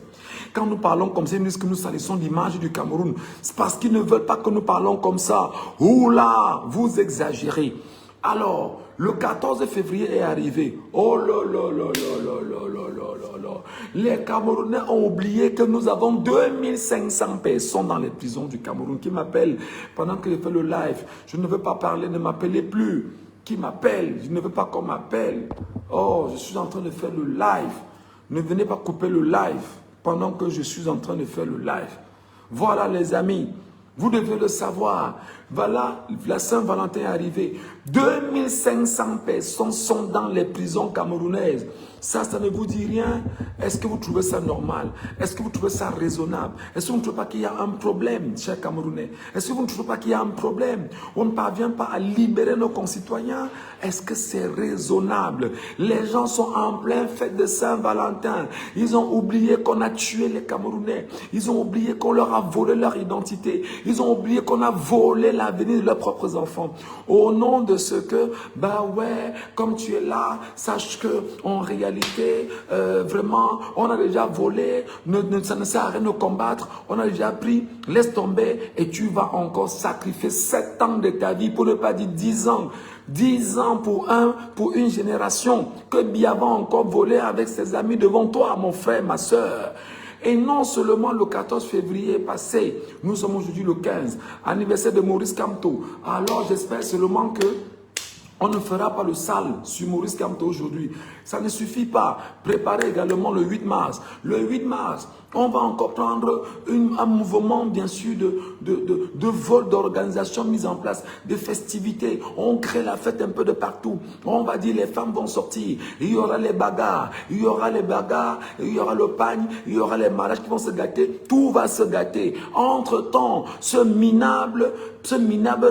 Quand nous parlons comme ça, ils nous disent que nous salissons l'image du Cameroun. C'est parce qu'ils ne veulent pas que nous parlons comme ça. Oula, vous exagérez. Alors, le 14 février est arrivé. Oh là là là là là là là là là. Les Camerounais ont oublié que nous avons 2500 personnes dans les prisons du Cameroun qui m'appellent pendant que je fais le live. Je ne veux pas parler, ne m'appelez plus. Qui m'appelle, je ne veux pas qu'on m'appelle. Oh, je suis en train de faire le live. Ne venez pas couper le live pendant que je suis en train de faire le live. Voilà les amis, vous devez le savoir. Voilà, la Saint-Valentin est arrivée. 2500 personnes sont dans les prisons camerounaises. Ça ne vous dit rien? Est-ce que vous trouvez ça normal? Est-ce que vous trouvez ça raisonnable? Est-ce que vous ne trouvez pas qu'il y a un problème, chers Camerounais? Est-ce que vous ne trouvez pas qu'il y a un problème? On ne parvient pas à libérer nos concitoyens? Est-ce que c'est raisonnable? Les gens sont en plein fête de Saint-Valentin. Ils ont oublié qu'on a tué les Camerounais. Ils ont oublié qu'on leur a volé leur identité. Ils ont oublié qu'on a volé l'avenir de leurs propres enfants. Au nom de ce que, bah ouais, comme tu es là, sache que en réalité, vraiment, on a déjà volé, ça ne sert à rien de combattre, on a déjà pris, laisse tomber et tu vas encore sacrifier 7 ans de ta vie, pour ne pas dire 10 ans. 10 ans pour une génération que Biya va encore voler avec ses amis devant toi, mon frère, ma soeur. Et non seulement le 14 février passé, nous sommes aujourd'hui le 15, anniversaire de Maurice Kamto. Alors j'espère seulement que on ne fera pas le sale sur Maurice Kamto aujourd'hui. Ça ne suffit pas. Préparez également le 8 mars. Le 8 mars, on va encore prendre un mouvement, bien sûr, de vol d'organisation mise en place, de festivités. On crée la fête un peu de partout. On va dire les femmes vont sortir. Il y aura les bagarres. Il y aura les bagarres. Il y aura le pagne. Il y aura les mariages qui vont se gâter. Tout va se gâter. Entre-temps, ce minable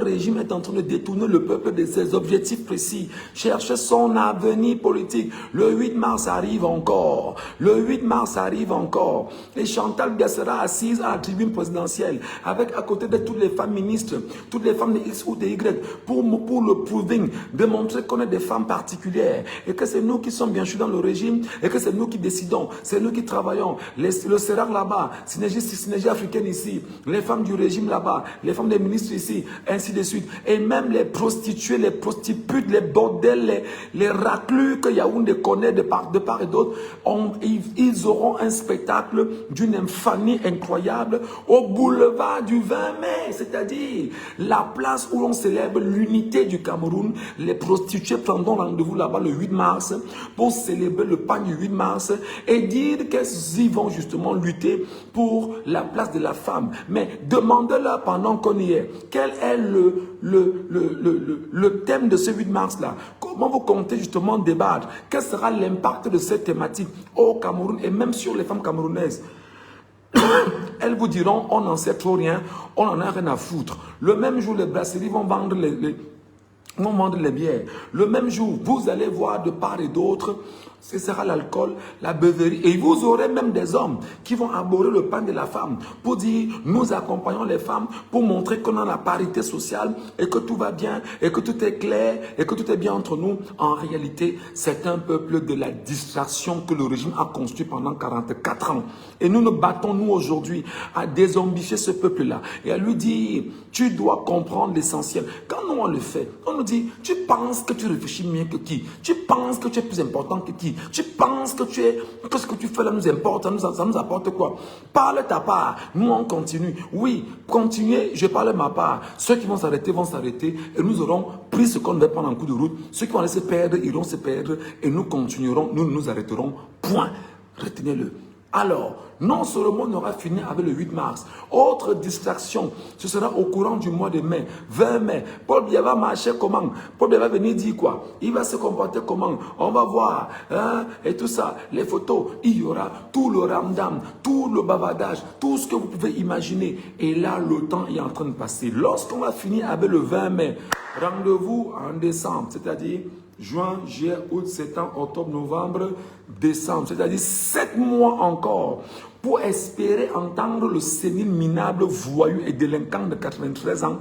régime est en train de détourner le peuple de ses objectifs précis. Chercher son avenir politique. Le 8 mars arrive encore. Le 8 mars arrive encore. Et Chantal Biya sera assise à la tribune présidentielle avec à côté de toutes les femmes ministres, toutes les femmes de X ou de Y pour le proving, démontrer qu'on est des femmes particulières et que c'est nous qui sommes bien sûr dans le régime et que c'est nous qui décidons, c'est nous qui travaillons. Le CERAC là-bas, synergie africaine ici, les femmes du régime là-bas, les femmes des ministres ici, ainsi de suite. Et même les prostituées, les prostitutes, les bordels, les raclus que Yaoundé connaît de part et d'autre, ils auront un spectacle d'une infamie incroyable au boulevard du 20 mai, c'est-à-dire la place où on célèbre l'unité du Cameroun. Les prostituées prendront rendez-vous là-bas le 8 mars pour célébrer le pain du 8 mars et dire qu'elles y vont justement lutter pour la place de la femme. Mais demandez-leur pendant qu'on y est, quel est le thème de ce 8 mars-là? Comment vous comptez justement débattre? Quel sera l'impact de cette thématique au Cameroun et même sur les femmes camerounaises? Elles vous diront, on n'en sait trop rien, on n'en a rien à foutre. Le même jour, les brasseries vont vendre Ils vont vendre les bières. Le même jour, vous allez voir de part et d'autre, ce sera l'alcool, la beuverie. Et vous aurez même des hommes qui vont aborder le pain de la femme pour dire, nous accompagnons les femmes pour montrer qu'on a la parité sociale et que tout va bien et que tout est clair et que tout est bien entre nous. En réalité, c'est un peuple de la distraction que le régime a construit pendant 44 ans. Et nous nous battons, nous, aujourd'hui, à désambicher ce peuple-là et à lui dire, tu dois comprendre l'essentiel. Quand nous, on le fait, on nous dit, tu penses que tu réfléchis mieux que qui? Tu penses que tu es plus important que qui? Tu penses que ce que tu fais là nous importe, ça nous apporte quoi? Parle ta part, nous on continue. Oui, continuez, je parle ma part. Ceux qui vont s'arrêter et nous aurons pris ce qu'on devait prendre en coup de route. Ceux qui vont aller se perdre, iront se perdre et nous continuerons, nous nous arrêterons. Point. Retenez-le. Alors, non seulement on aura fini avec le 8 mars, autre distraction, ce sera au courant du mois de mai, 20 mai. Paul Biya va marcher comment? Paul Biya va venir dire quoi? Il va se comporter comment? On va voir, hein, et tout ça, les photos, il y aura tout le ramdam, tout le bavardage, tout ce que vous pouvez imaginer. Et là, le temps est en train de passer. Lorsqu'on va finir avec le 20 mai, rendez-vous en décembre, c'est-à-dire juin, juillet, août, septembre, octobre, novembre, décembre. C'est-à-dire 7 mois encore pour espérer entendre le sénile minable, voyou et délinquant de 93 ans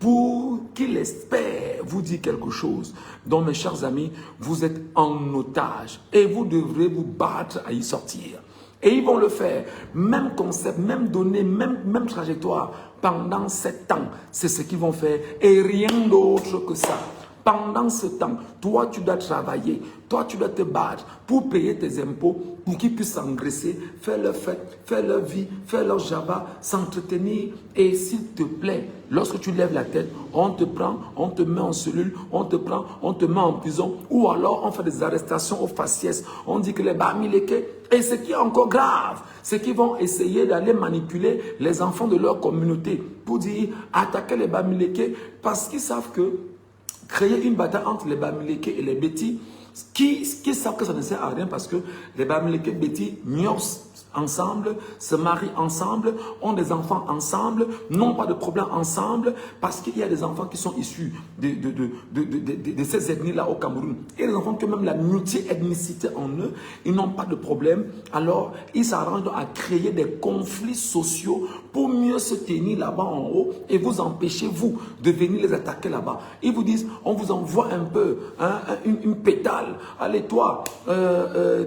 pour qu'il espère vous dire quelque chose. Donc mes chers amis, vous êtes en otage et vous devrez vous battre à y sortir. Et ils vont le faire. Même concept, même données, même trajectoire. Pendant 7 ans, c'est ce qu'ils vont faire et rien d'autre que ça. Pendant ce temps, toi, tu dois travailler, toi, tu dois te battre pour payer tes impôts, pour qu'ils puissent s'engraisser, faire leur fête, faire leur vie, faire leur java, s'entretenir. Et s'il te plaît, lorsque tu lèves la tête, on te prend, on te met en cellule, on te prend, on te met en prison, ou alors on fait des arrestations aux faciès. On dit que les Bamileke, et ce qui est encore grave, c'est qu'ils vont essayer d'aller manipuler les enfants de leur communauté pour dire attaquer les Bamileke parce qu'ils savent que créer une bataille entre les Bamileke et les Bétis, qui savent que ça ne sert à rien parce que les Bamileke et Bétis miosent ensemble, se marient ensemble, ont des enfants ensemble, n'ont pas de problème ensemble parce qu'il y a des enfants qui sont issus de ces ethnies-là au Cameroun. Et les enfants qui ont même la multi-ethnicité en eux, ils n'ont pas de problème. Alors, ils s'arrangent à créer des conflits sociaux pour mieux se tenir là-bas en haut et vous empêcher, vous, de venir les attaquer là-bas. Ils vous disent, on vous envoie un peu, hein, une pétale. Allez, toi,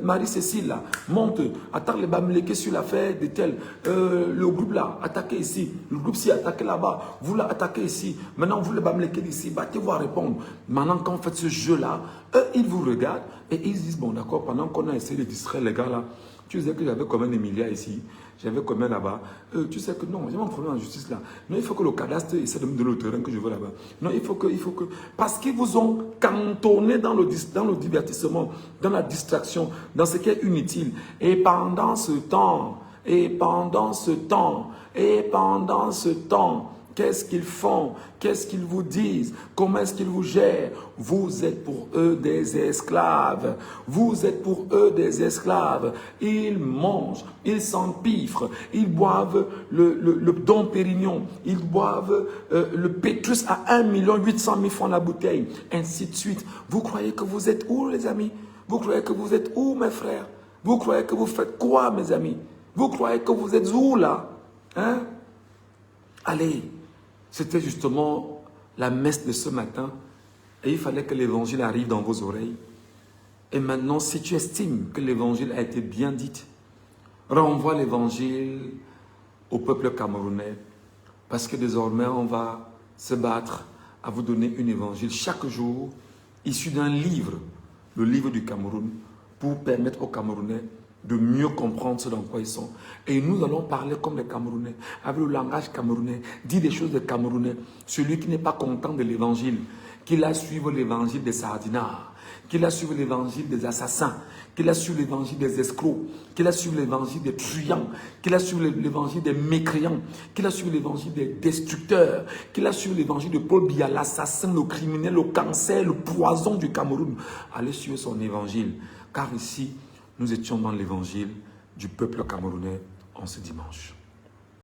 Marie-Cécile, là, monte, attaque les Bamileke sur l'affaire de tel. Le groupe là, attaquez ici. Le groupe ci, attaquez là-bas. Vous là, attaquez ici. Maintenant, vous les Bamileke d'ici, battez-vous à répondre. Maintenant, quand vous faites ce jeu-là, eux, ils vous regardent et ils disent, bon, d'accord, pendant qu'on a essayé de distraire les gars là, tu sais que j'avais combien de milliards ici, j'avais combien là-bas. Tu sais que non, j'ai mon problème en justice là. Non, il faut que le cadastre essaie de me donner le terrain que je veux là-bas. Non, il faut que. Parce qu'ils vous ont cantonné dans le divertissement, dans la distraction, dans ce qui est inutile. Et pendant ce temps, qu'est-ce qu'ils font? Qu'est-ce qu'ils vous disent? Comment est-ce qu'ils vous gèrent? Vous êtes pour eux des esclaves. Vous êtes pour eux des esclaves. Ils mangent, ils s'empiffrent, ils boivent le Dom Pérignon, ils boivent le Pétrus à 1 800 000 francs la bouteille, ainsi de suite. Vous croyez que vous êtes où, les amis? Vous croyez que vous êtes où, mes frères? Vous croyez que vous faites quoi, mes amis? Vous croyez que vous êtes où, là? Hein? Allez! C'était justement la messe de ce matin et il fallait que l'évangile arrive dans vos oreilles. Et maintenant, si tu estimes que l'évangile a été bien dit, renvoie l'évangile au peuple camerounais parce que désormais, on va se battre à vous donner un évangile chaque jour issu d'un livre, le livre du Cameroun, pour permettre aux Camerounais de mieux comprendre ce dans quoi ils sont. Et nous allons parler comme les Camerounais, avec le langage camerounais, dire des choses de Camerounais. Celui qui n'est pas content de l'évangile, qu'il a suivi l'évangile des sardinards, qu'il a suivi l'évangile des assassins, qu'il a suivi l'évangile des escrocs, qu'il a suivi l'évangile des truands, qu'il a suivi l'évangile des mécréants, qu'il a suivi l'évangile des destructeurs, qu'il a suivi l'évangile de Paul Biya, l'assassin, le criminel, le cancer, le poison du Cameroun. Allez suivre son évangile, car ici, nous étions dans l'évangile du peuple camerounais en ce dimanche.